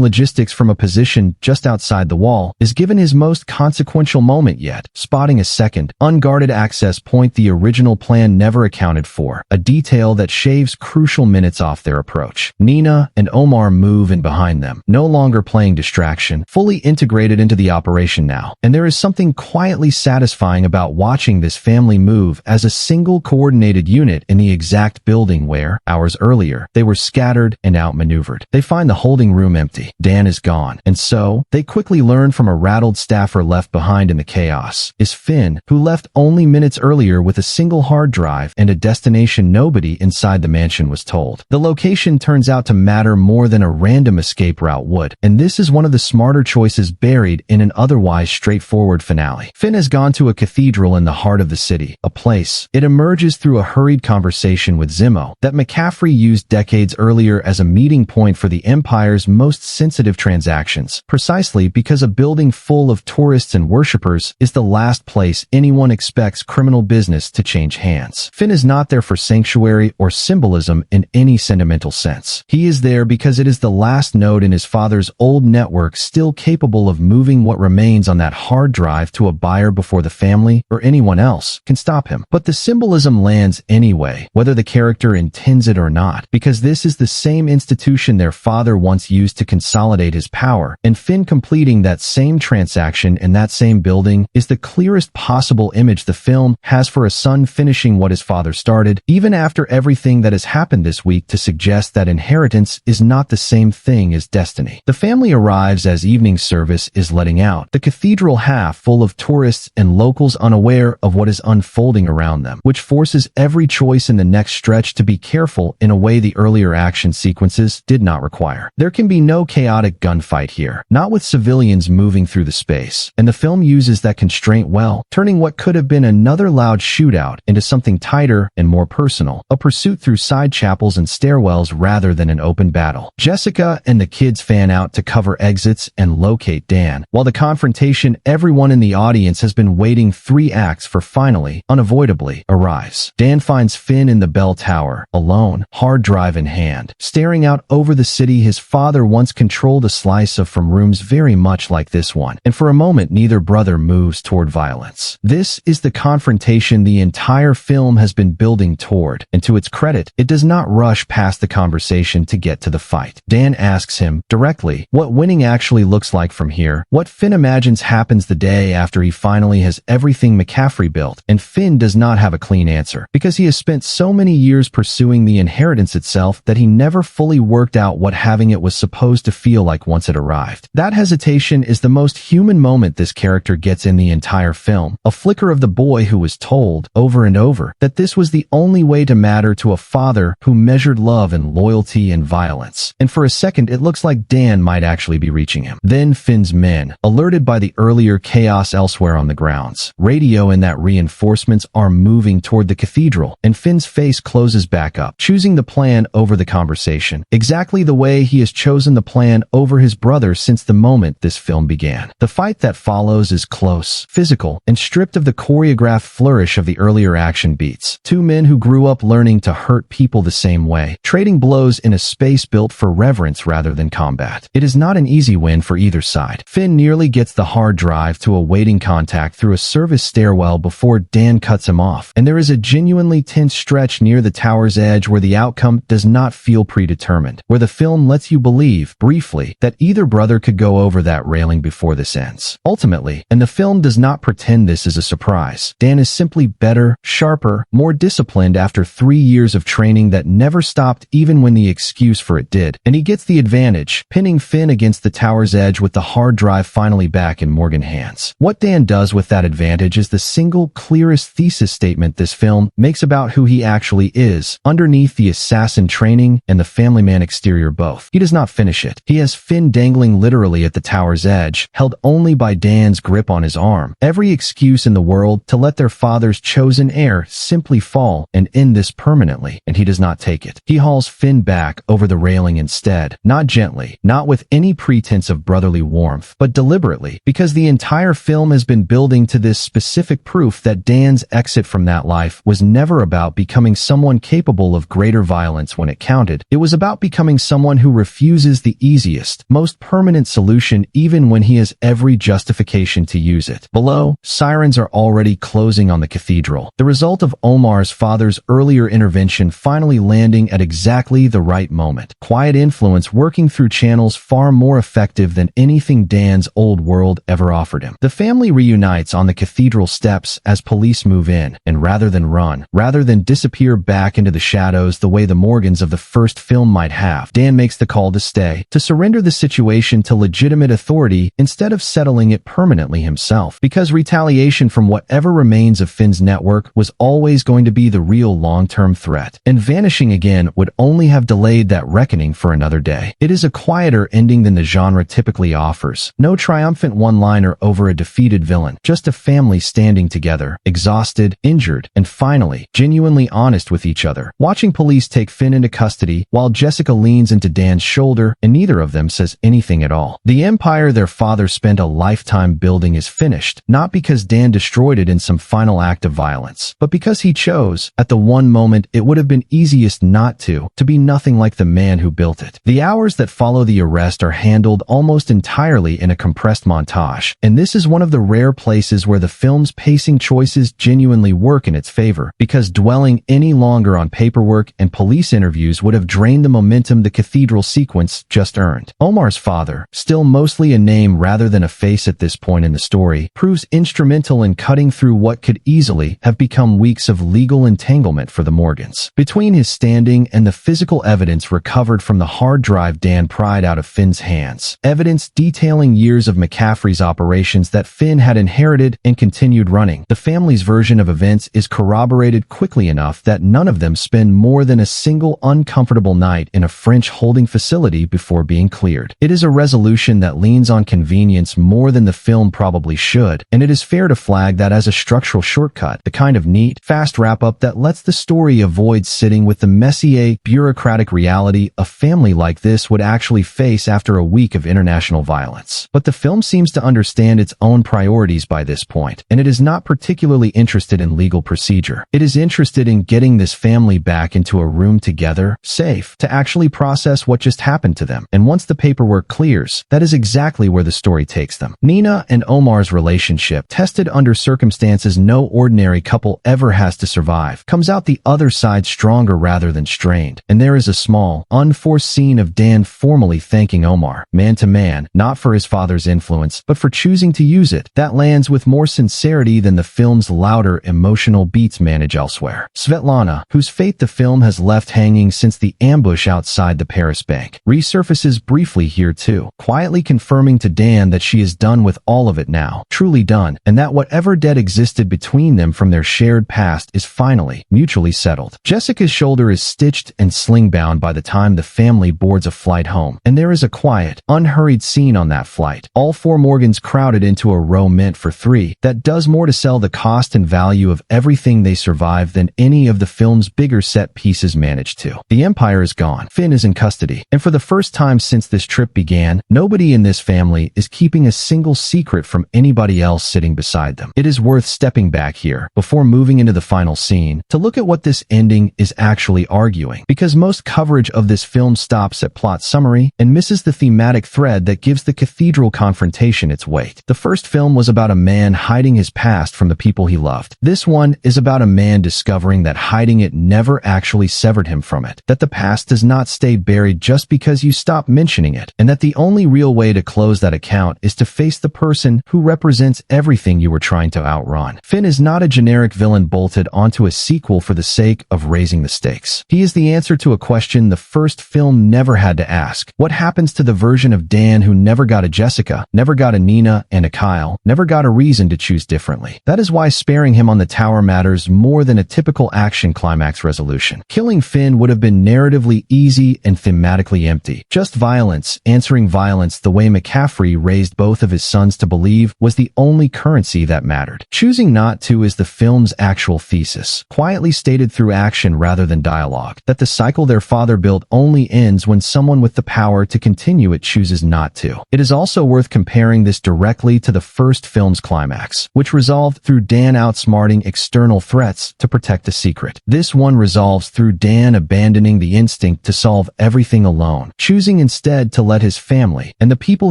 S6: logistics from a position just outside the wall, is given his most consequential moment yet, spotting a second, unguarded access point the original plan never accounted for, a detail that shaves crucial minutes off their approach. Nina and Omar move in behind them, no longer playing distraction, fully integrated into the operation now, and there is something quietly satisfying about watching this family move as a single coordinated unit in the exact building where, hours earlier, they were scattered and outmaneuvered. They find the holding room empty. Dan is gone, and so, they quickly learn from a rattled staffer left behind in the chaos, is Finn, who left only minutes earlier with a single hard drive and a destination nobody inside the mansion was told. The location turns out to matter more than a random escape route would, and this is one of the smarter choices buried in an otherwise straightforward finale. Finn has gone to a cathedral in the heart of the city, a place, it emerges through a hurried conversation with Zimo, that McCaffrey used decades earlier as a meeting point for the Empire's most sensitive transactions, precisely because a building full of tourists and worshippers is the last place anyone expects criminal business to change hands. Finn is not there for sanctuary or symbolism in any sentimental sense. He is there because it is the last node in his father's old network still capable of moving what remains on that hard drive to a buyer before the family or anyone else can stop him. But the symbolism lands anyway, whether the character intends it or not, because this is the same institution their father once used to consolidate his power, and Finn completing that same transaction in that same building is the clearest possible image the film has for a son finishing what his father started, even after everything that has happened this week to suggest that inheritance is not the same thing as destiny. The family arrives as evening service is letting out, the cathedral half full of tourists and locals unaware of what is unfolding around them, which forces every choice in the next stretch to be careful in a way the earlier action sequences did not require. There can be no chaotic gunfight here, not with civilians moving through the space, and the film uses that constraint well, turning what could have been another loud shootout into something tighter and more personal, a pursuit through side chapels and stairwells rather than an open battle. Jessica and the kids fan out to cover exits and locate Dan, while the confrontation everyone in the audience has been waiting 3 acts for finally, unavoidably, arrives. Dan finds Finn in the bell tower, alone, hard drive in hand. Staring out over the city his father once controlled a slice of from rooms very much like this one, and for a moment neither brother moves toward violence. This is the confrontation the entire film has been building toward, and to its credit, it does not rush past the conversation to get to the fight. Dan asks him, directly, what winning actually looks like from here, what Finn imagines happens the day after he finally has everything McCaffrey built, and Finn does not have a clean answer, because he has spent so many years pursuing the inheritance itself that he never fully worked out what having it was supposed to feel like once it arrived. That hesitation is the most human moment this character gets in the entire film, a flicker of the boy who was told, over and over, that this was the only way to matter to a father who measured love in loyalty and violence. And for a second it looks like Dan might actually be reaching him. Then Finn's men, alerted by the earlier chaos elsewhere on the grounds, radio in that reinforcements are moving toward the cathedral, and Finn's face closes back up, choosing the plan over the conversation, exactly the way he has chosen the plan over his brother since the moment this film began. The fight that follows is close, physical, and stripped of the choreographed flourish of the earlier action beats. Two men who grew up learning to hurt people the same way, trading blows in a space built for reverence rather than combat. It is not an easy win for either side. Finn nearly gets the hard drive to a waiting contact through a service stairwell before Dan cuts him off, and there is a genuinely tense stretch near the tower's edge where the outcome does not feel predetermined, where the film lets you believe, briefly, that either brother could go over that railing before this ends. Ultimately, and the film does not pretend this is a surprise, Dan is simply better, sharper, more disciplined after 3 years of training that never stopped even when the excuse for it did, and he gets the advantage, pinning Finn against the tower's edge with the hard drive finally back in Morgan's hands. What Dan does with that advantage is the single clearest thesis statement this film makes about who he actually is, underneath the assassin training and the family man exterior both. He does not finish it. He has Finn dangling literally at the tower's edge, held only by Dan's grip on his arm. Every excuse in the world to let their father's chosen heir simply fall and end this permanently, and he does not take it. He hauls Finn back over the railing instead, not gently, not with any pretense of brotherly warmth, but deliberately, because the entire film has been building to this specific proof that Dan's exit from that life was never about becoming someone capable of greater violence when it counted. It was about becoming someone who refuses the easiest, most permanent solution even when he has every justification to use it. Below, sirens are already closing on the cathedral, the result of Omar's father's earlier intervention finally landing at exactly the right moment. Quiet influence working through channels far more effective than anything Dan's old world ever offered him. The family reunites on the cathedral steps as police move in, and rather than run, rather than disappear back into the shadows the way the Morgans of the first film might have, Dan makes the call to stay, to surrender the situation to legitimate authority instead of settling it permanently himself, because retaliation from whatever remains of Finn's network was always going to be the real long-term threat, and vanishing again would only have delayed that reckoning for another day. It is a quieter ending than the genre typically offers. No triumphant one-liner over a defeated villain, just a family standing together, exhausted, injured, and finally, genuinely honest with each other. Watching police take Finn into custody while Jessica leans into Dan's shoulder and neither of them says anything at all. The empire their father spent a lifetime building is finished, not because Dan destroyed it in some final act of violence, but because he chose, at the one moment it would have been easiest not to be nothing like the man who built it. The hours that follow the arrest are handled almost entirely in a compressed montage, and this is one of the rare places where the film's pacing choices genuinely work in its favor, because dwelling any longer on paperwork and police interviews would have drained the momentum the cathedral sequence just earned. Omar's father, still mostly a name rather than a face at this point in the story, proves instrumental in cutting through what could easily have become weeks of legal entanglement for the Morgans. Between his standing and the physical evidence recovered from the hard drive Dan pried out of Finn's hands, evidence detailing years of McCaffrey's operations that Finn had inherited and continued running, the family's version of events is corroborated quickly enough that none of them spend more than a single uncomfortable night in a French holding facility before being cleared. It is a resolution that leans on convenience more than the film probably should, and it is fair to flag that as a structural shortcut, the kind of neat, fast wrap-up that lets the story avoid sitting with the messier, bureaucratic reality a family like this would actually face after a week of international violence. But the film seems to understand its own priorities by this point, and it is not particularly interested in legal procedure. It is interested in getting this family back into a room together, safe, to actually process what just happened to them. And once the paperwork clears, that is exactly where the story takes them. Nina and Omar's relationship, tested under circumstances no ordinary couple ever has to survive, comes out the other side stronger rather than strained. And there is a small, unforced scene of Dan formally thanking Omar, man to man, not for his father's influence, but for choosing to use it, that lands with more sincerity than the film's louder, emotional beats manage elsewhere. Svetlana, whose fate the film has left hanging since the ambush outside the Paris bank, resurfaces briefly here too, quietly confirming to Dan that she is done with all of it now, truly done, and that whatever debt existed between them from their shared past is finally, mutually settled. Jessica's shoulder is stitched and sling-bound by the time the family boards a flight home, and there is a quiet, unhurried scene on that flight. All four Morgans crowded into a row meant for three that does more to sell the cost and value of everything they survive than any of the film's bigger set pieces managed to. The Empire is gone. Finn is in custody. And for the first time since this trip began, nobody in this family is keeping a single secret from anybody else sitting beside them. It is worth stepping back here, before moving into the final scene, to look at what this ending is actually arguing, because most coverage of this film stops at plot summary and misses the thematic thread that gives the cathedral confrontation its weight. The first film was about a man hiding his past from the people he loved. This one is about a man discovering that hiding it never actually severed him from it, that the past does not stay buried just because you stop mentioning it, and that the only real way to close that account is to face the person who represents everything you were trying to outrun. Finn is not a generic villain bolted onto a sequel for the sake of raising the stakes. He is the answer to a question the first film never had to ask. What happens to the version of Dan who never got a Jessica, never got a Nina and a Kyle, never got a reason to choose differently? That is why sparing him on the tower matters more than a typical action climax resolution. Killing Finn would have been narratively easy and thematically empty. Just violence, answering violence the way McCaffrey raised both of his sons to believe was the only currency that mattered. Choosing not to is the film's actual thesis, quietly stated through action rather than dialogue, that the cycle their father built only ends when someone with the power to continue it chooses not to. It is also worth comparing this directly to the first film's climax, which resolved through Dan outsmarting external threats to protect a secret. This one resolves through Dan abandoning the instinct to solve everything alone, choosing instead to let his family, and the people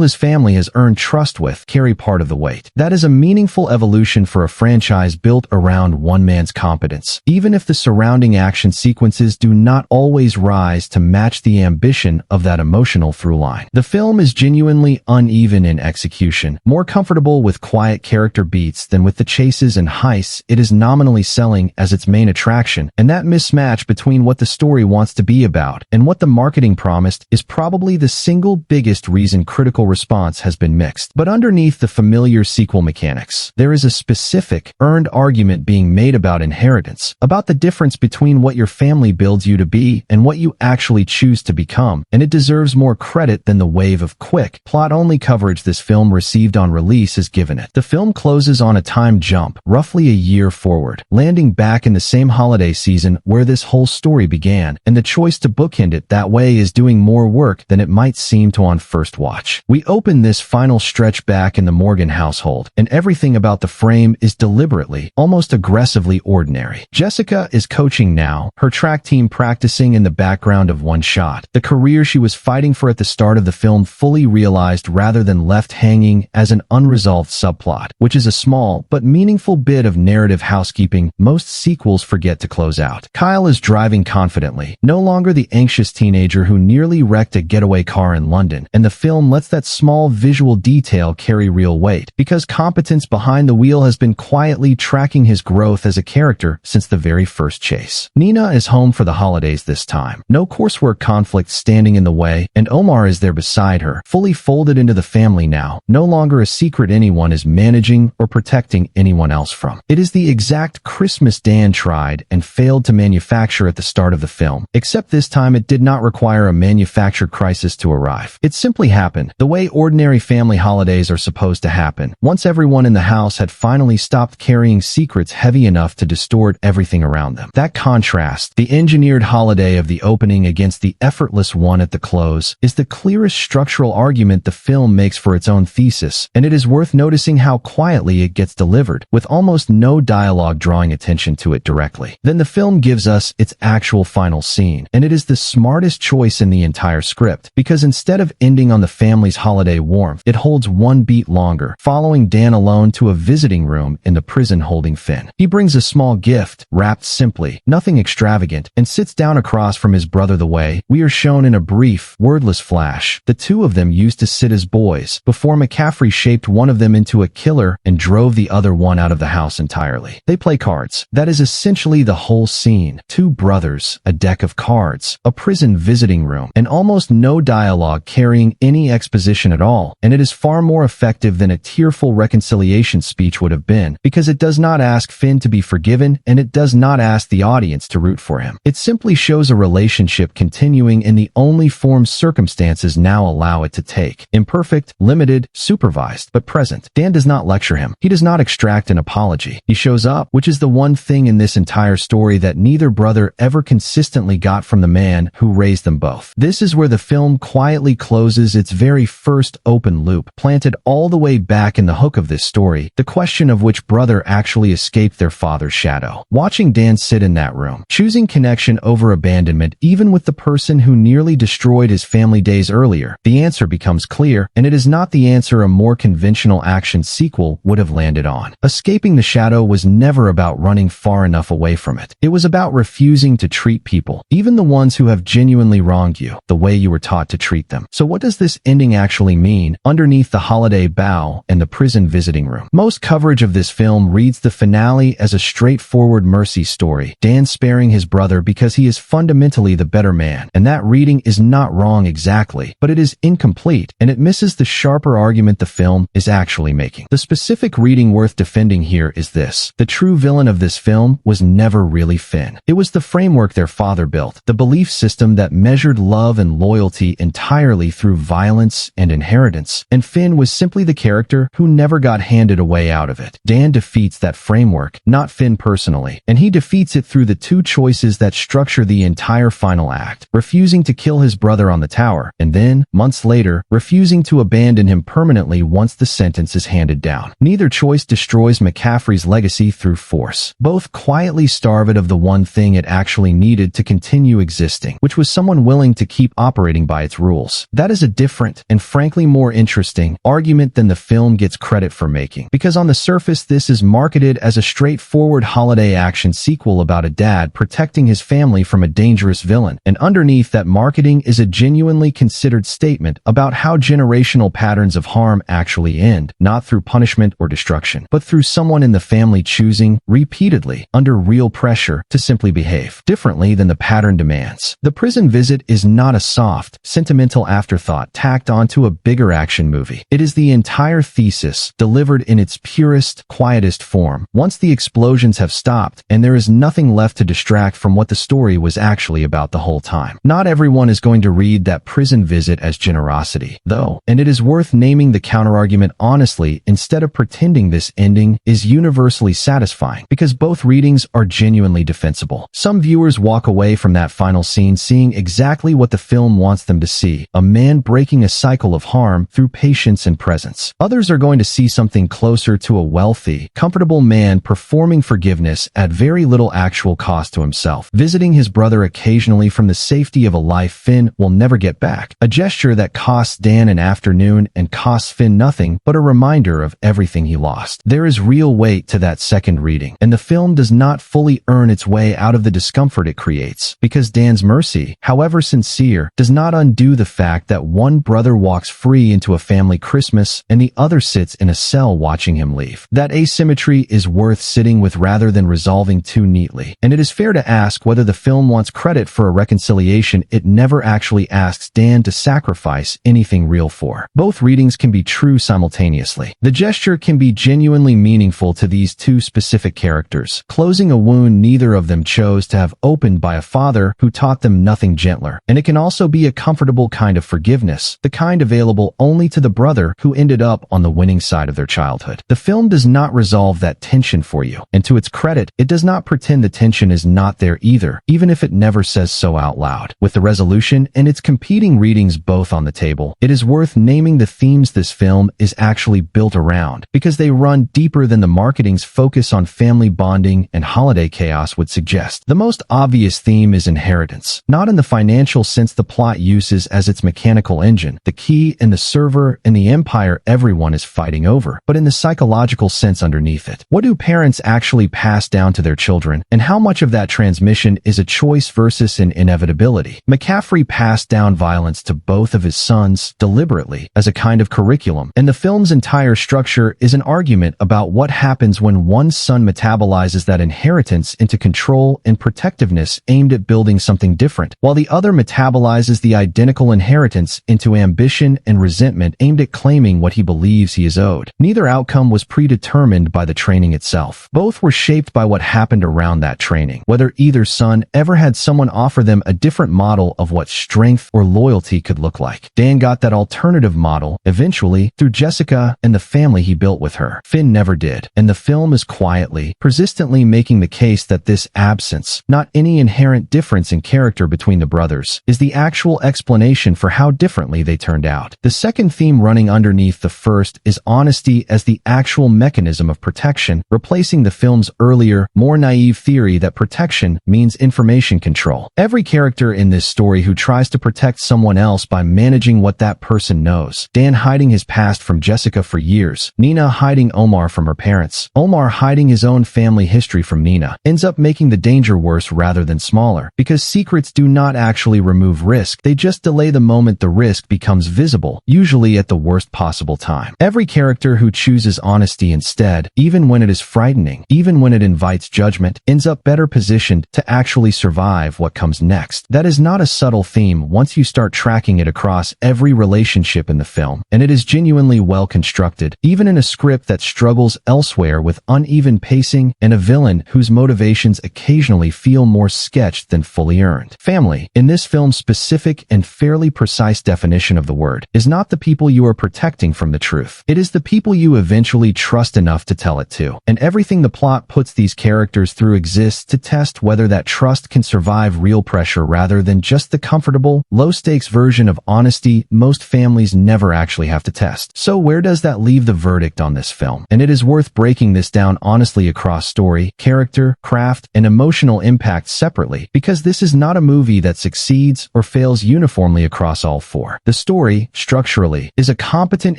S6: his family has earned trust with, carry part of the weight. That is a meaningful evolution for a franchise built around one man's competence, even if the surrounding action sequences do not always rise to match the ambition of that emotional through line. The film is genuinely uneven in execution, more comfortable with quiet character beats than with the chases and heists it is nominally selling as its main attraction, and that mismatch between what the story wants to be about and what the marketing promised is probably the single biggest reason critical response has been mixed. But underneath the familiar sequel mechanics, there is a specific, earned argument being made about inheritance, about the difference between what your family builds you to be and what you actually choose to become, and it deserves more credit than the wave of quick, plot-only coverage this film received on release has given it. The film closes on a time jump, roughly a year forward, landing back in the same holiday season where this whole story began, and the choice to bookend it that way is doing more work than it might seem to on first watch. We open this final stretch back in the Morgan household, and everything about the frame is deliberately, almost aggressively ordinary. Jessica is coaching now, her track team practicing in the background of one shot, the career she was fighting for at the start of the film fully realized rather than left hanging as an unresolved subplot, which is a small but meaningful bit of narrative housekeeping most sequels forget to close out. Kyle is driving confidently, no longer the anxious teenager who nearly wrecked a getaway car in London, and the film lets that small visual detail carry real weight, because competence behind the wheel has been quietly tracking his growth as a character since the very first chase. Nina is home for the holidays this time, no coursework conflict standing in the way, and Omar is there beside her, fully folded into the family now, no longer a secret anyone is managing or protecting anyone else from. It is the exact Christmas Dan tried and failed to manufacture at the start of the film, except this time it did not require a manufactured crisis to arrive. It simply happened, the way ordinary family holidays are supposed to happen, once everyone in the house had finally stopped carrying secrets heavy enough to distort everything around them. That contrast, the engineered holiday of the opening against the effortless one at the close, is the clearest structural argument the film makes for its own thesis, and it is worth noticing how quietly it gets delivered. straightforward, with almost no dialogue drawing attention to it directly. Then the film gives us its actual final scene, and it is the smartest choice in the entire script, because instead of ending on the family's holiday warmth, it holds one beat longer, following Dan alone to a visiting room in the prison holding Finn. He brings a small gift, wrapped simply, nothing extravagant, and sits down across from his brother. The way we are shown in a brief, wordless flash, the two of them used to sit as boys, before McCaffrey shaped one of them into a killer and drove the other one out of the house entirely. They play cards. That is essentially the whole scene. Two brothers, a deck of cards, a prison visiting room, and almost no dialogue carrying any exposition at all, and it is far more effective than a tearful reconciliation speech would have been, because it does not ask Finn to be forgiven, and it does not ask the audience to root for him. It simply shows a relationship continuing in the only form circumstances now allow it to take. Imperfect, limited, supervised, but present. Dan does not lecture him. He does not extract an apology. He shows up, which is the one thing in this entire story that neither brother ever consistently got from the man who raised them both. This is where the film quietly closes its very first open loop, planted all the way back in the hook of this story, the question of which brother actually escaped their father's shadow. Watching Dan sit in that room, choosing connection over abandonment, even with the person who nearly destroyed his family days earlier, the answer becomes clear, and it is not the answer a more conventional action sequel would have landed on. Escaping the shadow was never about running far enough away from it. It was about refusing to treat people, even the ones who have genuinely wronged you, the way you were taught to treat them. So what does this ending actually mean, underneath the holiday bough and the prison visiting room? Most coverage of this film reads the finale as a straightforward mercy story, Dan sparing his brother because he is fundamentally the better man, and that reading is not wrong exactly, but it is incomplete, and it misses the sharper argument the film is actually making. The specific reading worth defending here is this: the true villain of this film was never really Finn. It was the framework their father built, the belief system that measured love and loyalty entirely through violence and inheritance, and Finn was simply the character who never got handed a way out of it. Dan defeats that framework, not Finn personally, and he defeats it through the two choices that structure the entire final act: refusing to kill his brother on the tower, and then, months later, refusing to abandon him permanently once the sentence is handed down. Neither choice destroys McCaffrey's legacy through force. Both quietly starve it of the one thing it actually needed to continue existing, which was someone willing to keep operating by its rules. That is a different, and frankly more interesting, argument than the film gets credit for making, because on the surface this is marketed as a straightforward holiday action sequel about a dad protecting his family from a dangerous villain, and underneath that marketing is a genuinely considered statement about how generational patterns of harm actually end, not through punishment or destruction, but through someone in the family choosing, repeatedly, under real pressure, to simply behave differently than the pattern demands. The prison visit is not a soft, sentimental afterthought tacked onto a bigger action movie. It is the entire thesis, delivered in its purest, quietest form. Once the explosions have stopped, and there is nothing left to distract from what the story was actually about the whole time. Not everyone is going to read that prison visit as generosity, though, and it is worth naming the counterargument honestly instead of pretending this ending is universally satisfying, because both readings are genuinely defensible. Some viewers walk away from that final scene seeing exactly what the film wants them to see: a man breaking a cycle of harm through patience and presence. Others are going to see something closer to a wealthy, comfortable man performing forgiveness at very little actual cost to himself, visiting his brother occasionally from the safety of a life Finn will never get back, a gesture that costs Dan an afternoon and costs Finn nothing but a reminder of everything he lost. There is real weight to that second reading, and the film does not fully earn its way out of the discomfort it creates, because Dan's mercy, however sincere, does not undo the fact that one brother walks free into a family Christmas and the other sits in a cell watching him leave. That asymmetry is worth sitting with rather than resolving too neatly, and it is fair to ask whether the film wants credit for a reconciliation it never actually asks Dan to sacrifice anything real for. Both readings can be true simultaneously. The gesture can be genuinely meaningful to these two specific characters, closing a wound neither of them chose to have opened by a father who taught them nothing gentler, and it can also be a comfortable kind of forgiveness, the kind available only to the brother who ended up on the winning side of their childhood. The film does not resolve that tension for you, and to its credit, it does not pretend the tension is not there either, even if it never says so out loud. With the resolution and its competing readings both on the table, it is worth naming the themes this film is actually built around, because they run deep deeper than the marketing's focus on family bonding and holiday chaos would suggest. The most obvious theme is inheritance, not in the financial sense the plot uses as its mechanical engine, the key and the server and the empire everyone is fighting over, but in the psychological sense underneath it. What do parents actually pass down to their children, and how much of that transmission is a choice versus an inevitability? McCaffrey passed down violence to both of his sons deliberately as a kind of curriculum, and the film's entire structure is an argument about what happens when one son metabolizes that inheritance into control and protectiveness aimed at building something different, while the other metabolizes the identical inheritance into ambition and resentment aimed at claiming what he believes he is owed. Neither outcome was predetermined by the training itself. Both were shaped by what happened around that training, whether either son ever had someone offer them a different model of what strength or loyalty could look like. Dan got that alternative model, eventually, through Jessica and the family he built with her. Finn never did, and the film is quietly, persistently making the case that this absence, not any inherent difference in character between the brothers, is the actual explanation for how differently they turned out. The second theme running underneath the first is honesty as the actual mechanism of protection, replacing the film's earlier, more naive theory that protection means information control. Every character in this story who tries to protect someone else by managing what that person knows. Dan hiding his past from Jessica for years, Nina hiding Omar from her parents, Omar hiding his own family history from Nina, ends up making the danger worse rather than smaller, because secrets do not actually remove risk, they just delay the moment the risk becomes visible, usually at the worst possible time. Every character who chooses honesty instead, even when it is frightening, even when it invites judgment, ends up better positioned to actually survive what comes next. That is not a subtle theme once you start tracking it across every relationship in the film, and it is genuinely well constructed, even in a script that struggles elsewhere with uneven pacing and a villain whose motivations occasionally feel more sketched than fully earned. Family, in this film's specific and fairly precise definition of the word, is not the people you are protecting from the truth. It is the people you eventually trust enough to tell it to, and everything the plot puts these characters through exists to test whether that trust can survive real pressure rather than just the comfortable, low-stakes version of honesty most families never actually have to test. So where does that leave the verdict on this film? And it is worth breaking this down honestly across story, character, craft, and emotional impact separately, because this is not a movie that succeeds or fails uniformly across all four. The story, structurally, is a competent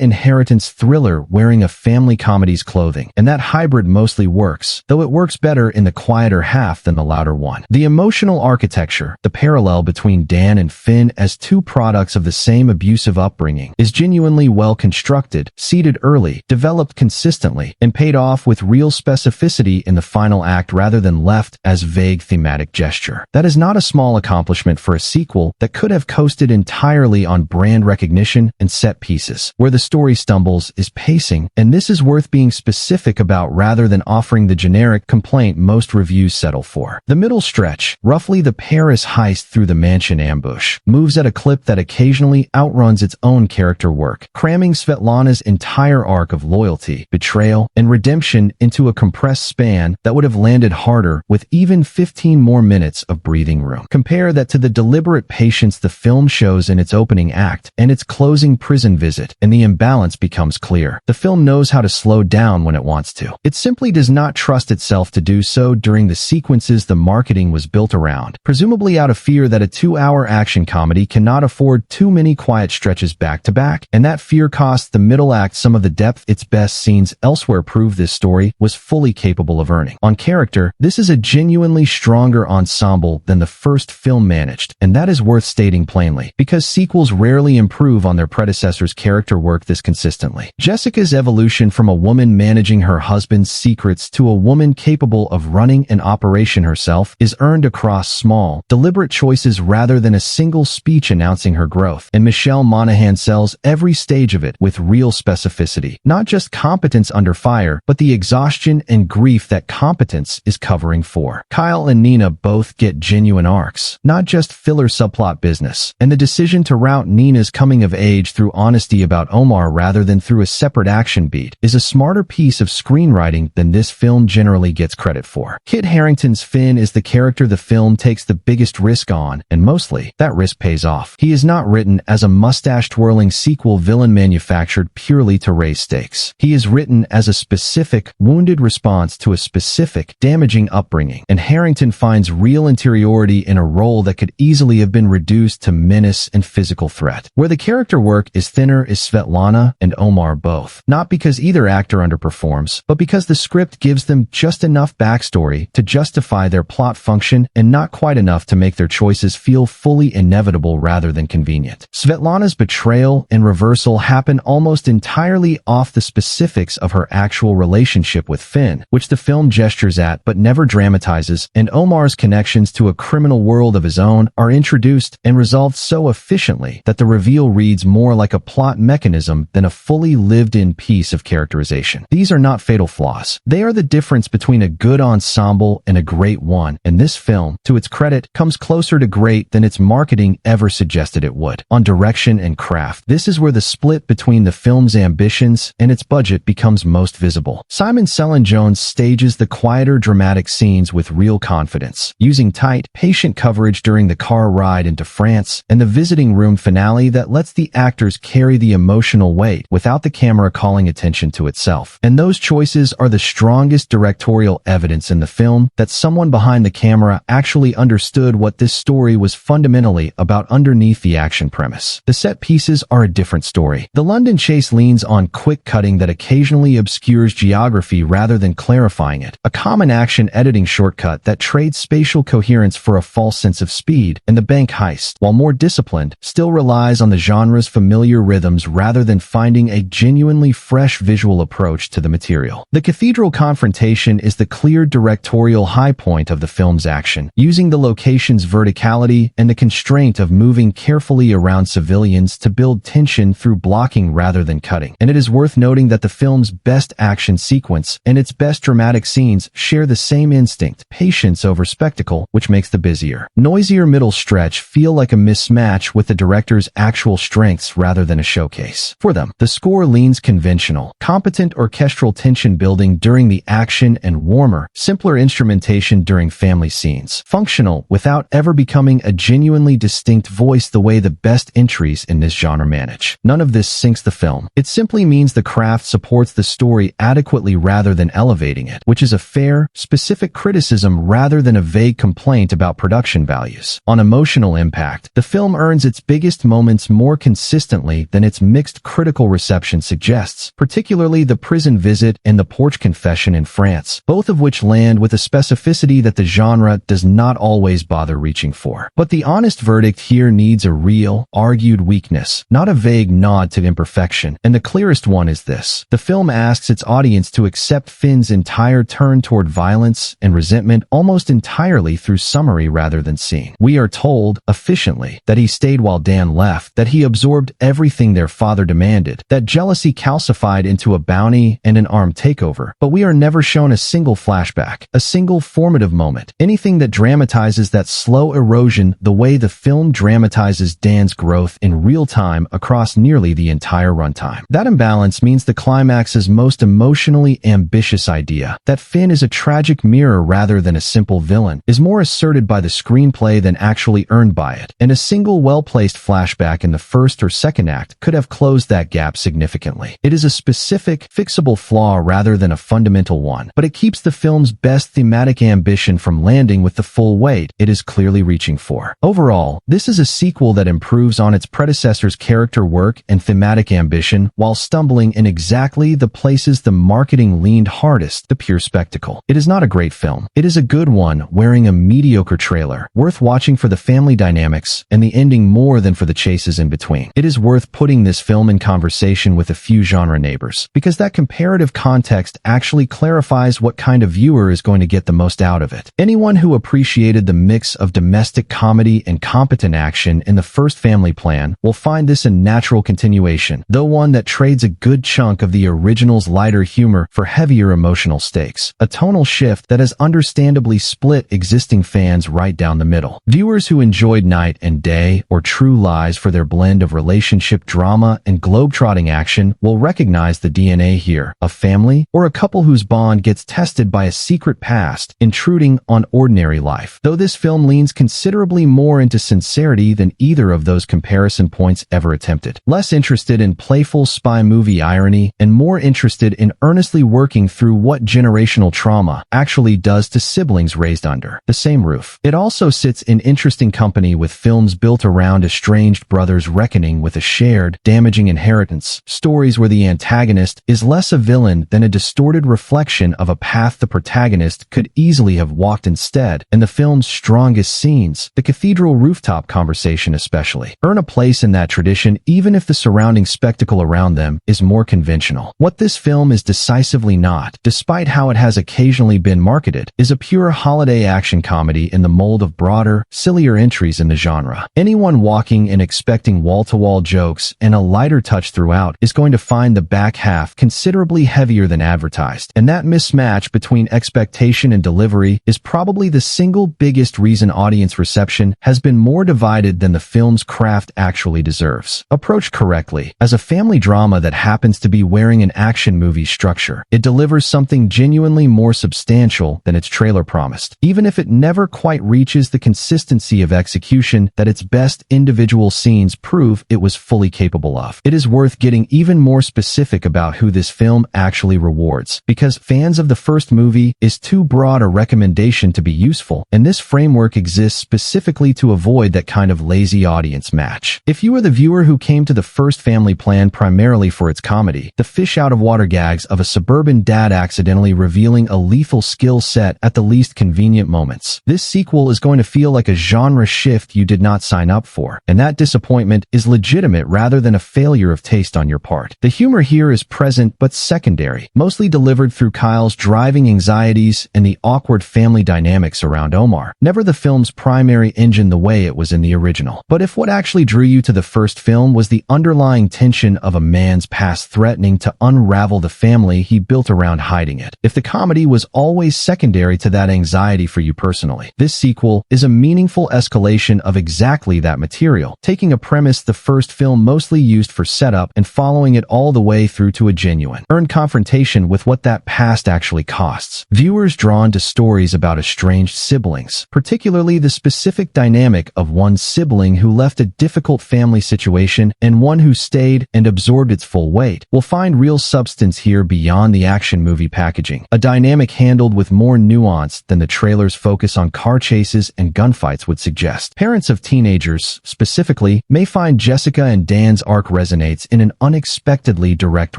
S6: inheritance thriller wearing a family comedy's clothing, and that hybrid mostly works, though it works better in the quieter half than the louder one. The emotional architecture, the parallel between Dan and Finn as two products of the same abusive upbringing, is genuinely well constructed, seeded early, developed consistently, and paid off with real specificity in the final act rather than left as vague thematic gesture. That is not a small accomplishment for a sequel that could have coasted entirely on brand recognition and set pieces. Where the story stumbles is pacing, and this is worth being specific about rather than offering the generic complaint most reviews settle for. The middle stretch, roughly the Paris heist through the mansion ambush, moves at a clip that occasionally outruns its own character work, cramming Svetlana's entire arc of loyalty, betrayal, and redemption into a compressed span that would have landed harder with even 15 more minutes of breathing room. Compare that to the deliberate patience the film shows in its opening act and its closing prison visit, and the imbalance becomes clear. The film knows how to slow down when it wants to. It simply does not trust itself to do so during the sequences the marketing was built around, presumably out of fear that a 2-hour action comedy cannot afford too many quiet stretches back to back, and that fear costs the middle act some of the depth its best scenes elsewhere prove this story was fully capable of earning. On character, this is a genuinely stronger ensemble than the first film managed, and that is worth stating plainly, because sequels rarely improve on their predecessor's character work this consistently. Jessica's evolution from a woman managing her husband's secrets to a woman capable of running an operation herself is earned across small, deliberate choices rather than a single speech announcing her growth, and Michelle Monaghan sells every stage of it with real specificity. Not just competence under fire, but the exhaustion and grief that competence is covering for. Kyle and Nina both get genuine arcs, not just filler subplot business, and the decision to route Nina's coming of age through honesty about Omar rather than through a separate action beat is a smarter piece of screenwriting than this film generally gets credit for. Kit Harington's Finn is the character the film takes the biggest risk on, and mostly, that risk pays off. He is not written as a mustache-twirling sequel villain manufactured purely to raise stakes. He is written as a specific, wounded response to a specific, damaging upbringing, and Harington finds real interiority in a role that could easily have been reduced to menace and physical threat. Where the character work is thinner is Svetlana and Omar both. Not because either actor underperforms, but because the script gives them just enough backstory to justify their plot function and not quite enough to make their choices feel fully inevitable rather than convenient. Svetlana's betrayal and reversal happen almost entirely off the specifics of her actual relationship with Finn, which the film gestures at but never dramatizes, and Omar's connections to a criminal world of his own are introduced and resolved so efficiently that the reveal reads more like a plot mechanism than a fully lived-in piece of characterization. These are not fatal flaws. They are the difference between a good ensemble and a great one, and this film, to its credit, comes closer to great than its marketing ever suggested it would. On direction and craft, this is where the split between the film's ambitions and its budget becomes most visible. Simon Cellan Jones stages the quieter dramatic scenes with real confidence, using tight, patient coverage during the car ride into France and the visiting room finale that lets the actors carry the emotional weight without the camera calling attention to itself. And those choices are the strongest directorial evidence in the film that someone behind the camera actually understood what this story was fundamentally about underneath the action premise. The set pieces are a different story. The London chase leans on quick cutting that occasionally obscures geography rather than clarifying it, a common action editing shortcut that trades spatial coherence for a false sense of speed, and the bank heist, while more disciplined, still relies on the genre's familiar rhythms rather than finding a genuinely fresh visual approach to the material. The cathedral confrontation is the clear directorial high point of the film's action, using the location's verticality and the constraint of moving carefully around civilians to build tension through blocking rather than cutting. And it is worth noting that the film's best action sequence and its best dramatic scenes share the same instinct, patience over spectacle, which makes the busier, noisier middle stretch feel like a mismatch with the director's actual strengths rather than a showcase. For them, the score leans conventional, competent orchestral tension building during the action and warmer, simpler instrumentation during family scenes. Functional without ever becoming a genuinely distinct voice the way the best entries in this genre manage. None of this sinks the film. It simply means the craft supports the story adequately rather than elevating it, which is a fair, specific criticism rather than a vague complaint about production values. On emotional impact, the film earns its biggest moments more consistently than its mixed critical reception suggests, particularly the prison visit and the porch confession in France, both of which land with a specificity that the genre does not always bother reaching for. But the honest verdict here needs a real, argued weakness, not a vague nod to imperfection, and the clearest one is this. The film asks its audience to accept Finn's entire turn toward violence and resentment almost entirely through summary rather than scene. We are told, efficiently, that he stayed while Dan left, that he absorbed everything their father demanded, that jealousy calcified into a bounty and an armed takeover, but we are never shown a single flashback, a single formative moment, anything that dramatizes that slow erosion the way the film dramatizes Dan's growth in real time across nearly the entire runtime. That imbalance means the climax's most emotionally ambitious idea, that Finn is a tragic mirror rather than a simple villain, is more asserted by the screenplay than actually earned by it, and a single well-placed flashback in the first or second act could have closed that gap significantly. It is a specific, fixable flaw rather than a fundamental one, but it keeps the film's best thematic ambition from landing with the full weight it is clearly reaching for. Overall, this is a sequel that improves on its predecessor's character work and thematic ambition while stumbling in exactly the places the marketing leaned hardest, the pure spectacle. It is not a great film. It is a good one wearing a mediocre trailer, worth watching for the family dynamics and the ending more than for the chases in between. It is worth putting this film in conversation with a few genre neighbors, because that comparative context actually clarifies what kind of viewer is going to get the most out of it. Anyone who appreciated the mix of domestic comedy and competent action in the first Family Plan will find this a natural continuation, though one that trades a good chunk of the original's lighter humor for heavier emotional stakes, a tonal shift that has understandably split existing fans right down the middle. Viewers who enjoyed Night and Day or True Lies for their blend of relationship drama and globetrotting action will recognize the DNA here, a family or a couple whose bond gets tested by a secret past intruding on ordinary life, though this film leans considerably more into sincerity than either of those comparison points ever attempted. Less interested in playful spy movie irony and more interested interested in earnestly working through what generational trauma actually does to siblings raised under the same roof. It also sits in interesting company with films built around estranged brothers reckoning with a shared, damaging inheritance, stories where the antagonist is less a villain than a distorted reflection of a path the protagonist could easily have walked instead, and the film's strongest scenes, the cathedral rooftop conversation especially, earn a place in that tradition even if the surrounding spectacle around them is more conventional. What this film is decisively not, despite how it has occasionally been marketed, is a pure holiday action comedy in the mold of broader, sillier entries in the genre. Anyone walking in expecting wall-to-wall jokes and a lighter touch throughout is going to find the back half considerably heavier than advertised, and that mismatch between expectation and delivery is probably the single biggest reason audience reception has been more divided than the film's craft actually deserves. Approached correctly, as a family drama that happens to be wearing an action movie structure, it delivers something genuinely more substantial than its trailer promised, even if it never quite reaches the consistency of execution that its best individual scenes prove it was fully capable of. It is worth getting even more specific about who this film actually rewards, because fans of the first movie is too broad a recommendation to be useful, and this framework exists specifically to avoid that kind of lazy audience match. If you are the viewer who came to the first Family Plan primarily for its comedy, the fish-out-of-water gags of a suburban dad accidentally revealing a lethal skill set at the least convenient moments, this sequel is going to feel like a genre shift you did not sign up for, and that disappointment is legitimate rather than a failure of taste on your part. The humor here is present but secondary, mostly delivered through Kyle's driving anxieties and the awkward family dynamics around Omar, never the film's primary engine the way it was in the original. But if what actually drew you to the first film was the underlying tension of a man's past threatening to unravel the family he built around hiding it, if the comedy was always secondary to that anxiety for you personally, this sequel is a meaningful escalation of exactly that material, taking a premise the first film mostly used for setup and following it all the way through to a genuine, earned confrontation with what that past actually costs. Viewers drawn to stories about estranged siblings, particularly the specific dynamic of one sibling who left a difficult family situation and one who stayed and absorbed its full weight, will find real substance here beyond the action movie packaging, a dynamic handled with more nuance than the trailer's focus on car chases and gunfights would suggest. Parents of teenagers, specifically, may find Jessica and Dan's arc resonates in an unexpectedly direct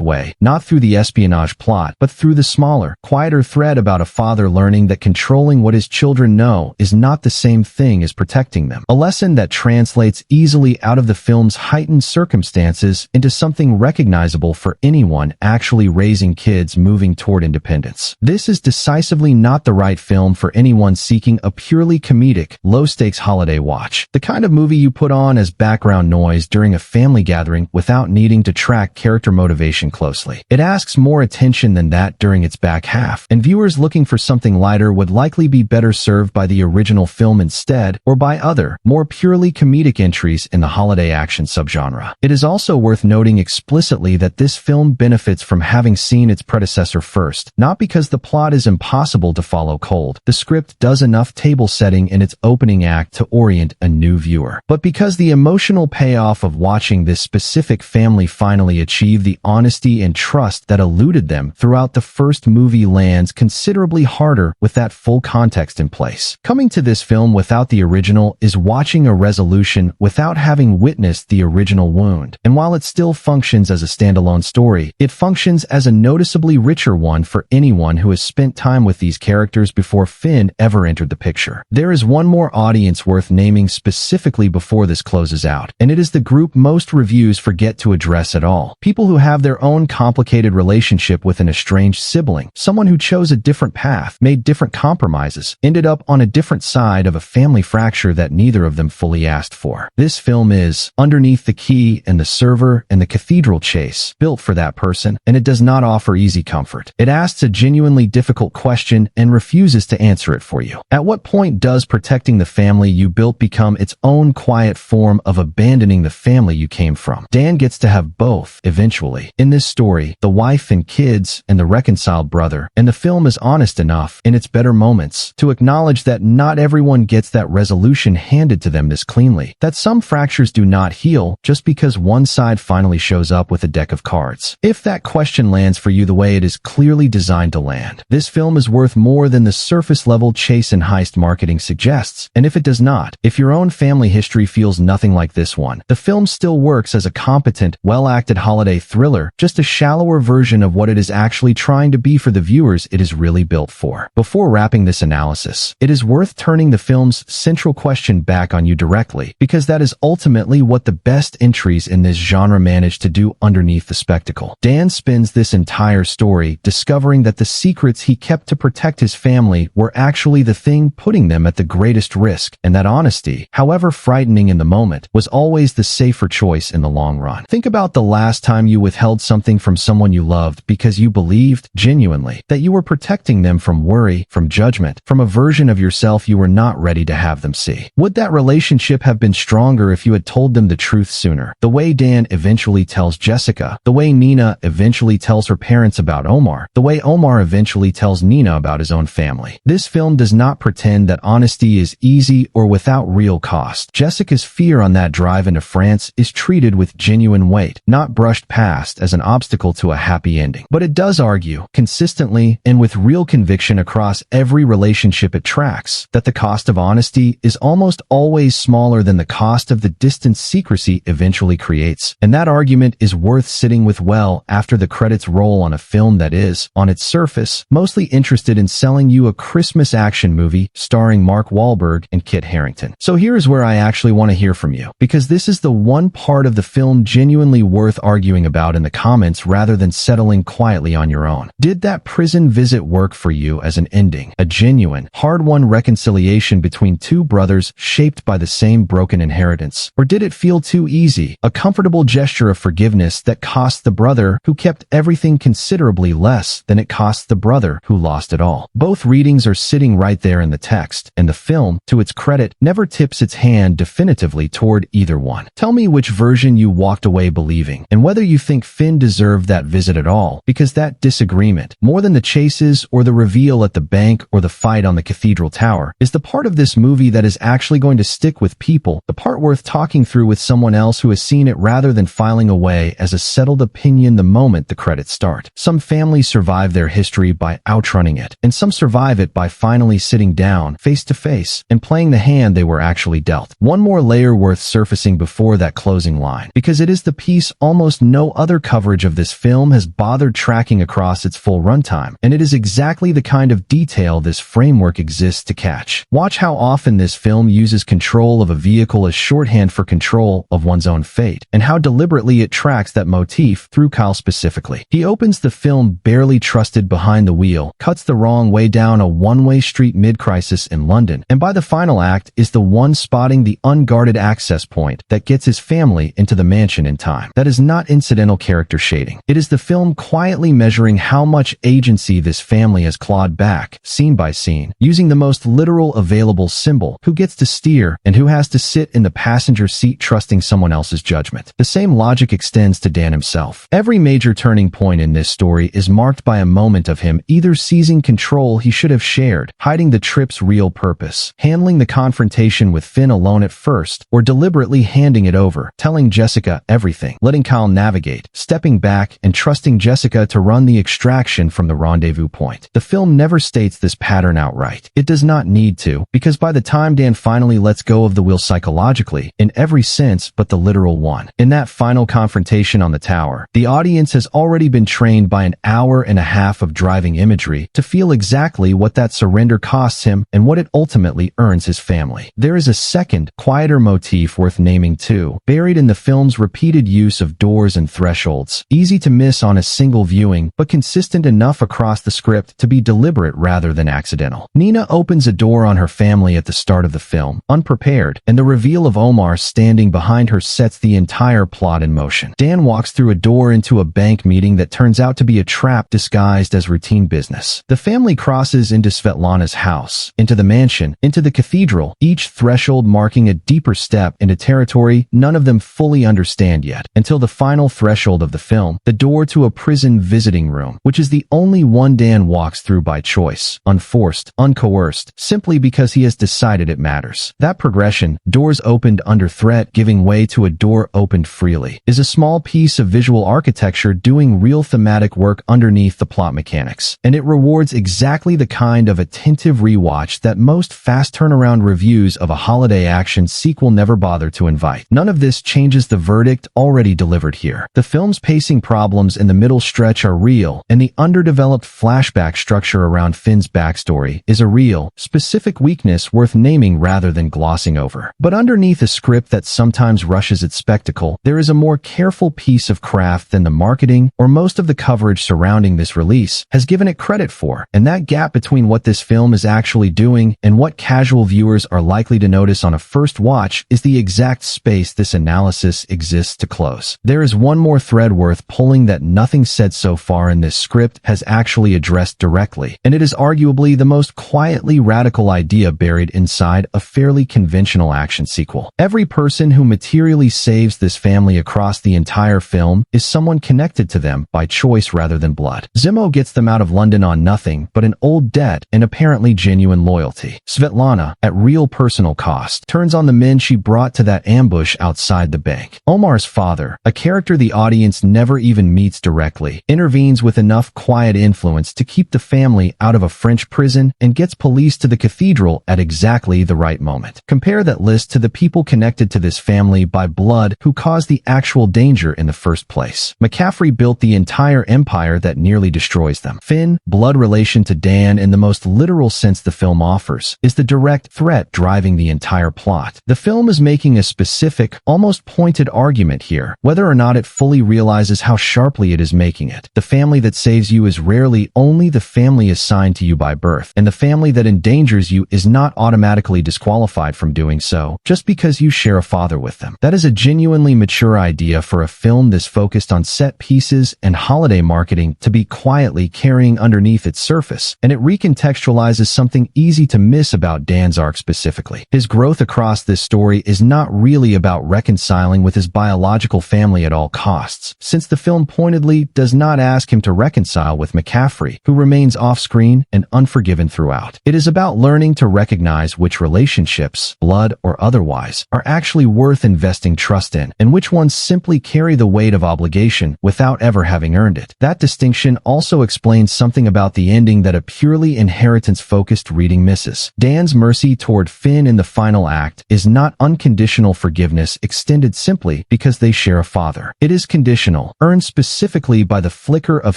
S6: way, not through the espionage plot, but through the smaller, quieter thread about a father learning that controlling what his children know is not the same thing as protecting them, a lesson that translates easily out of the film's heightened circumstances into something recognizable for anyone actually raising kids moving toward independence. This is decisively not the right film for anyone seeking a purely comedic, low-stakes holiday watch, the kind of movie you put on as background noise during a family gathering without needing to track character motivation closely. It asks more attention than that during its back half, and viewers looking for something lighter would likely be better served by the original film instead, or by other, more purely comedic entries in the holiday action subgenre. It is also worth noting explicitly that this film benefits from having seen its predecessor first, not because the plot is impossible to follow cold. The script does enough table setting in its opening act to orient a new viewer, but because the emotional payoff of watching this specific family finally achieve the honesty and trust that eluded them throughout the first movie lands considerably harder with that full context in place. Coming to this film without the original is watching a resolution without having witnessed the original wound, and while it still functions as a standalone story, it functions as a noticeably richer one for anyone who has spent time with these characters before Finn ever entered the picture. There is one more audience worth naming specifically before this closes out, and it is the group most reviews forget to address at all. People who have their own complicated relationship with an estranged sibling, someone who chose a different path, made different compromises, ended up on a different side of a family fracture that neither of them fully asked for. This film is, underneath the key and the server and the cathedral chase, built for that person, and it does not offer easy comfort. It asks a genuinely difficult question and refuses to answer it for you. At what point does protecting the family you built become its own quiet form of abandoning the family you came from? Dan gets to have both, eventually. In this story, the wife and kids and the reconciled brother, and the film is honest enough, in its better moments, to acknowledge that not everyone gets that resolution handed to them this cleanly, that some fractures do not heal just because one side finally shows up with a deck of cards. If that question lands for you the way it is clearly designed to land. This film is worth more than the surface-level chase and heist marketing suggests, and if it does not, if your own family history feels nothing like this one, the film still works as a competent, well-acted holiday thriller, just a shallower version of what it is actually trying to be for the viewers it is really built for. Before wrapping this analysis, it is worth turning the film's central question back on you directly, because that is ultimately what the best entries in this genre manage to do underneath the spectacle. Dan spends this entire story discovering that the secrets he kept to protect his family were actually the thing putting them at the greatest risk, and that honesty, however frightening in the moment, was always the safer choice in the long run. Think about the last time you withheld something from someone you loved because you believed, genuinely, that you were protecting them from worry, from judgment, from a version of yourself you were not ready to have them see. Would that relationship have been stronger if you had told them the truth sooner? The way Dan eventually tells Jessica, the way Nina eventually tells her parents about Omar, the way Omar eventually tells Nina about his own family. This film does not pretend that honesty is easy or without real cost. Jessica's fear on that drive into France is treated with genuine weight, not brushed past as an obstacle to a happy ending. But it does argue, consistently and with real conviction across every relationship it tracks, that the cost of honesty is almost always smaller than the cost of the distance secrecy eventually creates. And that argument is worth sitting with well after the credits roll on a film that is, on its surface, mostly interested in selling you a Christmas action movie starring Mark Wahlberg and Kit Harington. So here's where I actually want to hear from you, because this is the one part of the film genuinely worth arguing about in the comments rather than settling quietly on your own. Did that prison visit work for you as an ending, a genuine, hard-won reconciliation between two brothers shaped by the same broken inheritance? Or did it feel too easy, a comfortable gesture of forgiveness that cost the brother who kept everything considerably less than it cost the brother who lost it all? Both readings are sitting right there in the text, and the film, to its credit, never tips its hand definitively toward either one. Tell me which version you walked away believing, and whether you think Finn deserved that visit at all, because that disagreement, more than the chases or the reveal at the bank or the fight on the cathedral tower, is the part of this movie that is actually going to stick with people, the part worth talking through with someone else who has seen it rather than filing away as a settled opinion the moment the credits start. Some families survive their history by outrunning it, and some survive it by finally sitting down, face to face, and playing the hand they were actually dealt. One more layer worth surfacing before that closing line, because it is the piece almost no other coverage of this film has bothered tracking across its full runtime, and it is exactly the kind of detail this framework exists to catch. Watch how often this film uses control of a vehicle as shorthand for control of one's own fate, and how deliberately it tracks that motif through Kyle specifically. He opens the film barely trusted behind the wheel, cuts the wrong way down a one-way street mid-crisis in London, and by the final act is the one spotting the unguarded access point that gets his family into the mansion in time. That is not incidental character shading. It is the film quietly measuring how much agency this family has clawed back, scene by scene, using the most literal available symbol: who gets to steer and who has to sit in the passenger seat trusting someone else's judgment. The same logic extends to Dan himself. Every major turning point in this story is marked by a moment of him either seizing control he should have shared, hiding the trip's real purpose, handling the confrontation with Finn alone at first, or deliberately handing it over, telling Jessica everything, letting Kyle navigate, stepping back, and trusting Jessica to run the extraction from the rendezvous point. The film never states this pattern outright. It does not need to, because by the time Dan finally lets go of the wheel psychologically, in every sense but the literal one, in that final confrontation on the tower, the audience has already been trained by an hour and a half of driving imagery to feel exactly what that surrender costs him and what it ultimately earns his family. There is a second, quieter motif worth naming too, buried in the film's repeated use of doors and thresholds, easy to miss on a single viewing, but consistent enough across the script to be deliberate rather than accidental. Nina opens a door on her family at the start of the film, unprepared, and the reveal of Omar standing behind her sets the entire plot in motion. Dan walks through a door into a bank meeting that turns out to be a trap disguised as routine business. The family crosses into Svetlana's house, into the mansion, into the cathedral, each threshold marking a deeper step into territory none of them fully understand yet, until the final threshold of the film, the door to a prison visiting room, which is the only one Dan walks through by choice, unforced, uncoerced, simply because he has decided it matters. That progression, doors opened under threat giving way to a door opened freely, is a small piece of visual architecture doing real thematic work underneath the plot mechanics, and it rewards exactly the kind of attentive rewatch that most fast turnaround reviews of a holiday action sequel never bother to invite. None of this changes the verdict already delivered here. The film's pacing problems in the middle stretch are real, and the underdeveloped flashback structure around Finn's backstory is a real, specific weakness worth naming rather than glossing over. But underneath a script that sometimes rushes its spectacle, there is a more careful piece of craft than the marketing or most of the coverage surrounding this release has given it credit for, and that gap between what this film is actually doing and what casual viewers are likely to notice on a first watch is the exact space this analysis exists to close. There is one more thread worth pulling that nothing said so far in this script has actually addressed directly, and it is arguably the most quietly radical idea buried inside a fairly conventional action sequel. Every person who materially saves this family across the entire film is someone connected to them by choice rather than blood. Zemo gets them out of London on nothing but an old debt and apparently genuine loyalty. Svetlana, at real personal cost, turns on the men she brought to that ambush outside the bank. Omar's father, a character the audience never even meets directly, intervenes with enough quiet influence to keep the family out of a French prison and gets police to the cathedral at exactly the right moment. Compare that list to the people connected to this family by blood who caused the actual danger in the first place. McCaffrey built the entire empire that nearly destroys them. Finn, blood relation to Dan in the most literal sense the film offers, is the direct threat driving the entire plot. The film is making a specific, almost pointed argument here, whether or not it fully realizes how sharply it is making it. The family that saves you is rarely only the family assigned to you by birth, and the family that endangers you is not automatically disqualified from doing so just because you share a father with them. That is a genuinely mature idea for a film this focused on set pieces and holiday marketing to be quietly carrying underneath its surface, and it recontextualizes something easy to miss about Dan's arc specifically. His growth across this story is not really about reconciling with his biological family at all costs, since the film pointedly does not ask him to reconcile with McCaffrey, who remains off-screen and unforgiven throughout. It is about learning to recognize which relationships, blood or otherwise, are actually worth investing trust in, and which ones simply carry the weight of obligation without ever having earned it. That distinction also explains something about the ending that a purely inheritance-focused reading misses. Dan's mercy toward Finn in the final act is not unconditional forgiveness extended simply because they share a father. It is conditional, earned specifically by the flicker of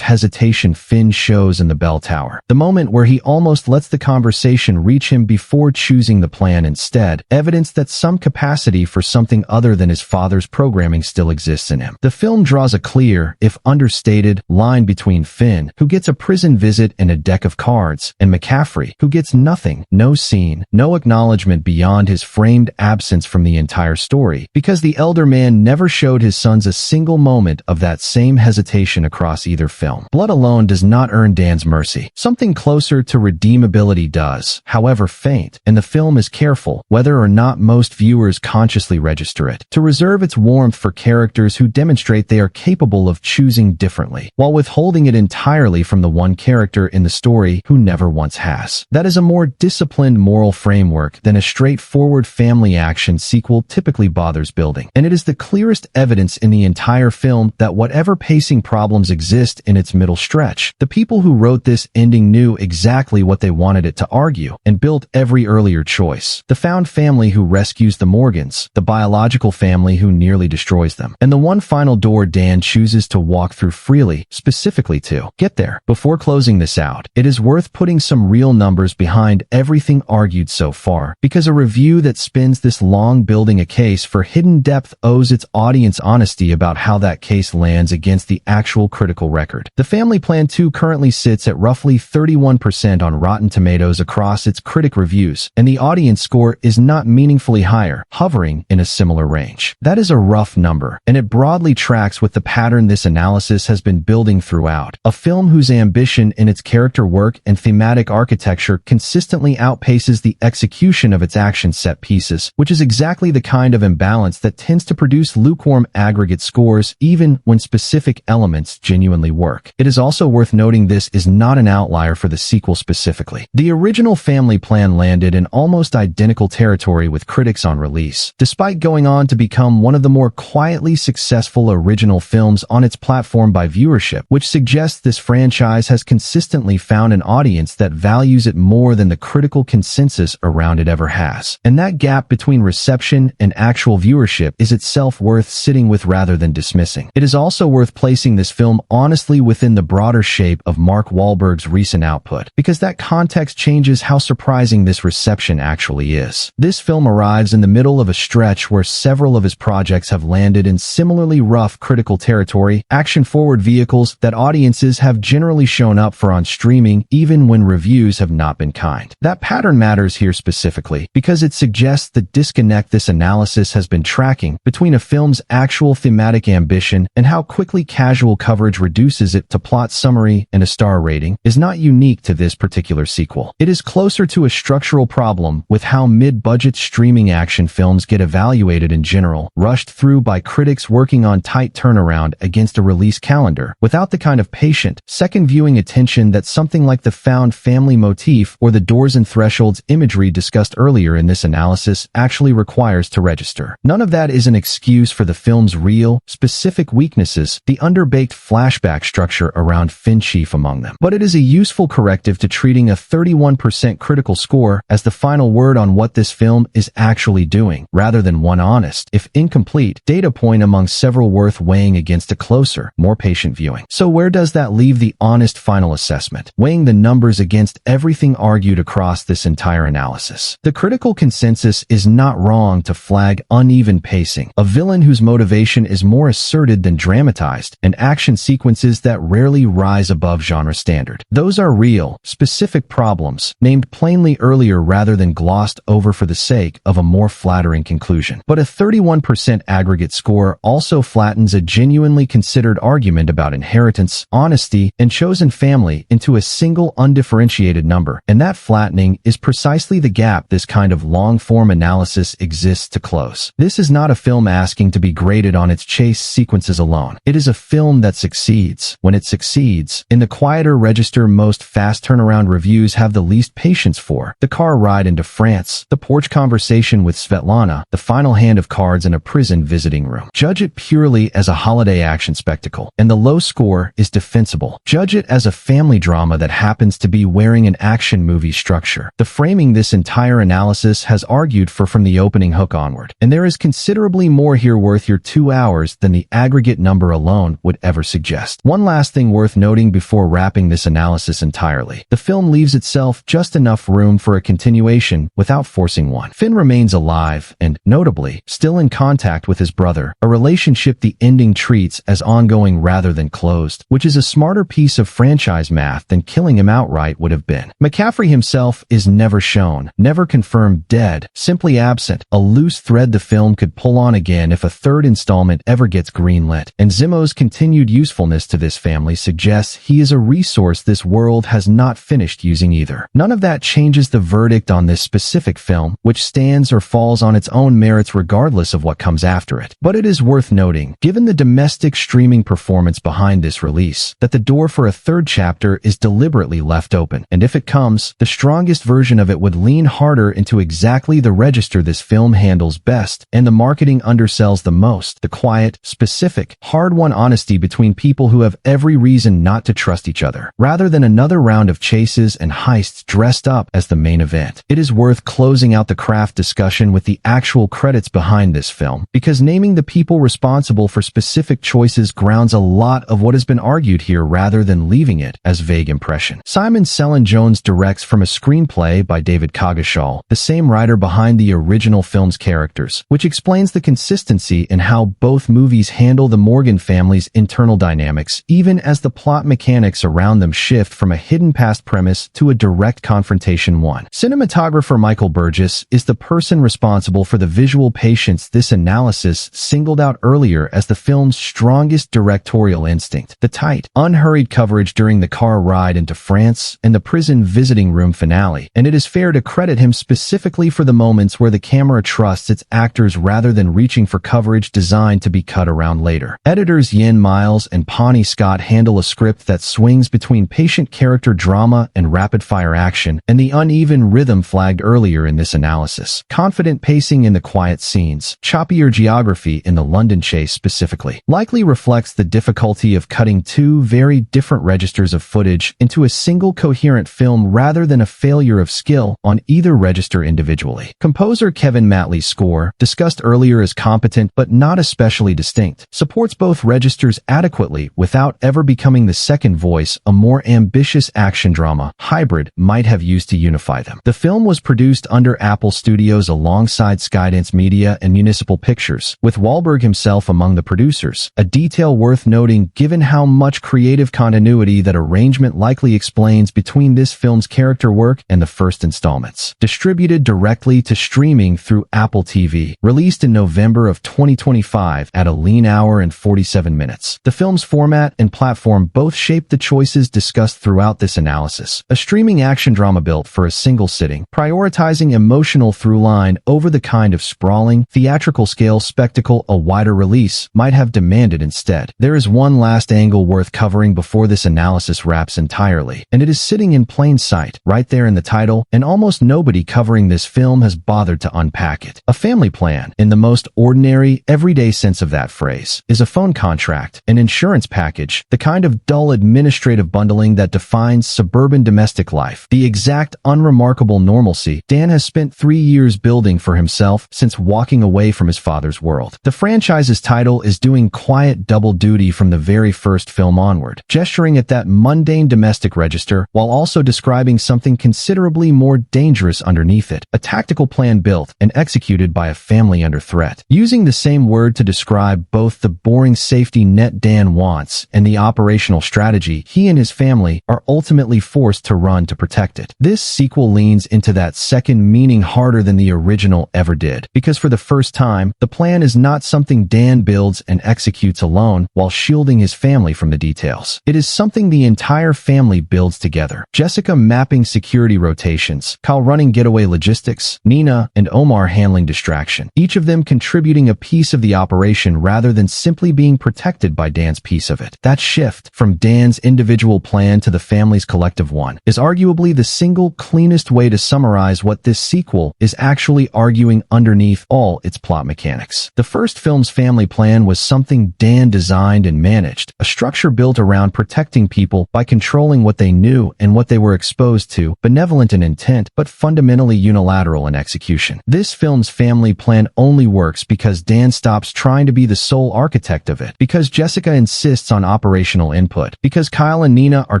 S6: hesitation Finn shows in the bell tower. The moment where he almost lets the conversation reach him before choosing the plan instead, evidence that some capacity for something other than his father's programming still exists in him. The film draws a clear, if understated, line between Finn, who gets a prison visit and a deck of cards, and McCaffrey, who gets nothing, no scene, no acknowledgement beyond his framed absence from the entire story, because the elder man never showed his sons a single moment of that same hesitation across either film. Blood alone does not earn Dan's mercy. Something closer to redeemability does, however faint, and the film is careful, whether or not most viewers consciously register it, to reserve its warmth for characters who demonstrate they are capable of choosing differently, while withholding it entirely from the one character in the story who never once has. That is a more disciplined moral framework than a straightforward family action sequel typically bothers building, and it is the clearest evidence in the entire film that whatever pacing problems exist in its middle stretch, the people who wrote this ending knew exactly what they wanted it to argue, and built every earlier choice. The found family who rescues the Morgans, the biological family who nearly destroys them, and the one final door Dan chooses to walk through freely, specifically to get there. Before closing this out, it is worth putting some real numbers behind everything argued so far, because a review that spends this long building a case for hidden depth owes its audience honesty about how that case lands against the actual critical record. The Family Plan 2 currently sits at roughly 31% on Rotten Tomatoes across its critic reviews, and the audience score is not meaningfully higher, hovering in a similar range. That is a rough number, and it broadly tracks with the pattern this analysis has been building throughout. A film whose ambition in its character work and thematic architecture consistently outpaces the execution of its action set pieces, which is exactly the kind of imbalance that tends to produce lukewarm aggregate scores even when specific elements genuinely work. It is also worth noting this is not an outlier for the sequel specifically. The original Family Plan landed in almost identical territory with critics on release, despite going on to become one of the more quietly successful original films on its platform by viewership, which suggests this franchise has consistently found an audience that values it more than the critical consensus around it ever has. And that gap between reception and actual viewership is itself worth sitting with rather than dismissing. It is also worth placing this film honestly within the broader shape of Mark Wahlberg's recent output, because that context changes how surprising this reception actually is. This film arrives in the middle of a stretch where several of his projects have landed in similarly rough critical territory, action-forward vehicles that audiences have generally shown up for on streaming even when reviews have not been kind. That pattern matters here specifically because it suggests the disconnect this analysis has been tracking between a film's actual thematic ambition and how quickly casual coverage reduces it to plot summary and a star rating is not unique to this particular sequel. It is closer to a structural problem with how mid-budget streaming action films get evaluated in general, rushed through by critics working on tight turnaround against a release calendar, without the kind of patient, second-viewing attention that something like the found family motif or the doors and thresholds imagery discussed earlier in this analysis actually requires to register. None of that is an excuse for the film's real, specific weaknesses, the underbaked flashback structure around Finn chief among them. But it is a useful corrective to treating a 31% critical score as the final word on what this film is actually doing, rather than one honest, if incomplete, data point among several worth weighing against a closer, more patient viewing. So where does that leave the honest final assessment, weighing the numbers against everything argued across this entire analysis? The critical consensus is not wrong to flag uneven pacing, a villain whose motivation is more asserted than dramatized, and action sequences that rarely rise above genre standard. Those are real, specific problems, named plainly earlier rather than glossed over for the sake of a more flattering conclusion. But a 31% aggregate score also flattens a genuinely considered argument about inheritance, honesty, and chosen family into a single undifferentiated number, and that flattening is precisely the gap this kind of long-form analysis exists to close. This is not a film asking to be graded on its chase sequences alone. It is a film that succeeds. When it succeeds, in the quieter register most fast turnaround reviews have the least patience for, the car ride into France, the porch conversation with Svetlana, the final hand of cards in a prison visiting room. Judge it purely as a holiday action spectacle, and the low score is defensible. Judge it as a family drama that happens to be wearing an action movie structure. The framing this entire analysis has argued for from the opening hook onward, and there is considerably more here worth your 2 hours than the aggregate number alone would ever suggest. One last thing worth noting before wrapping this analysis entirely. The film leaves itself just enough room for a continuation without forcing one. Finn remains alive and, notably, still in contact with his brother, a relationship the ending treats as ongoing rather than closed, which is a smarter piece of franchise math than killing him outright would have been. McCaffrey himself is never shown, never confirmed dead, simply absent, a loose thread the film could pull on again if a third installment ever gets greenlit, and Zimmo's continued usefulness to this family suggests he is a resource this world has not finished using either. None of that changes the verdict on this specific film, which stands or falls on its own merits regardless of what comes after it. But it is worth noting, given the domestic streaming performance behind this release, that the door for a third chapter is deliberately left open, and if it comes, the strongest version of it would lean harder into exactly the register this film handles best, and the marketing undersells the most, the quiet, specific, hard-won honesty between people who have every reason not to trust each other, rather than another round of chases and heists dressed up as the main event. It is worth closing out the craft discussion with the actual credits behind this film, because naming the people responsible for specific choices grounds a lot of what has been argued here rather than leaving it as vague impression. Simon Cellan Jones directs from a screenplay by David Coggeshall, the same writer behind the original film's characters, which explains the consistency in how both movies handle the Morgan family's internal dynamics, even as the plot mechanics around them shift from a hidden past premise to a direct confrontation one. Cinematographer Michael Burgess is the person responsible for the visual patience this analysis singled out earlier as the film's strongest directorial instinct. The tight, unhurried coverage during the car ride into France and the prison visiting room finale, and it is fair to credit him specifically for the moments where the camera trusts its actors rather than reaching for coverage designed to be cut around later. Editors Yen Miles and Pawnee Scott handle a script that swings between patient character drama and rapid-fire action, and the uneven rhythm flagged earlier in this analysis. Confident pacing in the quiet scenes, choppier geography in the London chase specifically, likely reflects the difficulty of cutting two very different registers of footage into a single coherent film rather than a failure of skill on either register individually. Composer Kevin Matley's score, discussed earlier as competent but not especially distinct, supports both registers adequately without ever becoming the second voice a more ambitious action drama hybrid might have used to unify them. The film was produced under Apple Studios alongside Skydance Media and Municipal Pictures, with Wahlberg himself among the producers, a detail worth noting given how much creative continuity that arrangement likely explains between this film's character work and the first installments. Distributed directly to streaming through Apple TV, released in November of 2025 at a lean hour and 47 minutes. The film's format and platform both shaped the choices discussed throughout this analysis. A streaming action drama built for a single sitting, prioritizing emotional through line over the kind of sprawling, theatrical scale spectacle a wider release might have demanded instead. There is one last angle worth covering before this analysis wraps entirely, and it is sitting in plain sight, right there in the title, and almost nobody covering this film has bothered to unpack it. A family plan, in the most ordinary, everyday sense of that phrase, is a phone contract, an insurance package, the kind of dull administrative bundling that defines suburban domestic life, the exact unremarkable normalcy Dan has spent 3 years building for himself since walking away from his father's world. The franchise's title is doing quiet double duty from the very first film onward, gesturing at that mundane domestic register while also describing something considerably more dangerous underneath it, a tactical plan built and executed by a family under threat. Using the same word to describe both the boring safety net Dan wants and the operational strategy he and his family are ultimately forced to run to protect it. This sequel leans into that second meaning harder than the original ever did, because for the first time, the plan is not something Dan builds and executes alone while shielding his family from the details. It is something the entire family builds together. Jessica mapping security rotations, Kyle running getaway logistics, Nina and Omar handling distraction, each of them contributing a piece of the operation rather than simply being protected by Dan's piece of it. That shift from Dan's individual plan to the family's collective one is arguably the single cleanest way to summarize what this sequel is actually arguing underneath all its plot mechanics. The first film's family plan was something Dan designed and managed, a structure built around protecting people by controlling what they knew and what they were exposed to, benevolent in intent, but fundamentally unilateral in execution. This film's family plan only works because Dan stops trying to be the sole architect of it, because Jessica insists on operational input, because Kyle and Nina are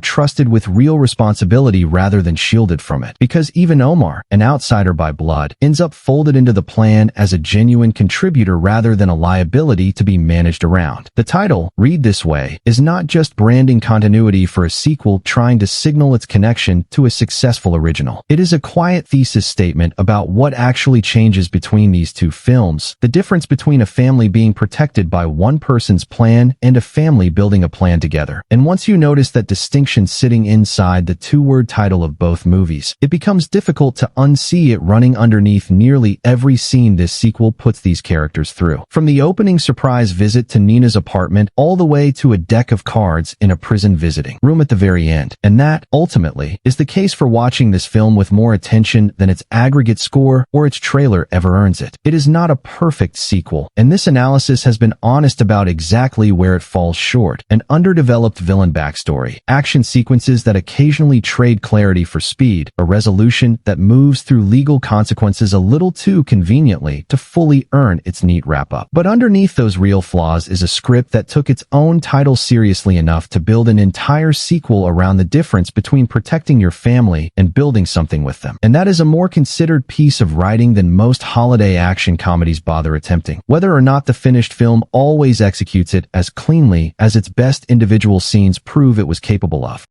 S6: trusted with real responsibility rather than shielded from it, because even Omar, an outsider by blood, ends up folded into the plan as a genuine contributor rather than a liability to be managed around. The title, Read This Way, is not just branding continuity for a sequel trying to signal its connection to a successful original. It is a quiet thesis statement about what actually changes between these two films, the difference between a family being protected by one person's plan and a family building a plan together. And once you notice that distinction sitting inside the two-word title of both movies, it becomes difficult to unsee it running underneath nearly every scene this sequel puts these characters through. From the opening surprise visit to Nina's apartment all the way to a deck of cards in a prison visiting room at the very end. And that, ultimately, is the case for watching this film with more attention than its aggregate score or its trailer ever earns it. It is not a perfect sequel, and this analysis has been honest about exactly where it falls short. An underdeveloped villain backstory, action sequences that occasionally trade clarity for speed, a resolution that moves through legal consequences a little too conveniently to fully earn its neat wrap-up. But underneath those real flaws is a script that took its own title seriously enough to build an entire sequel around the difference between protecting your family and building something with them. And that is a more considered piece of writing than most holiday action comedies bother attempting, whether or not the finished film always executes it as cleanly as its best individual scenes prove it was capable of.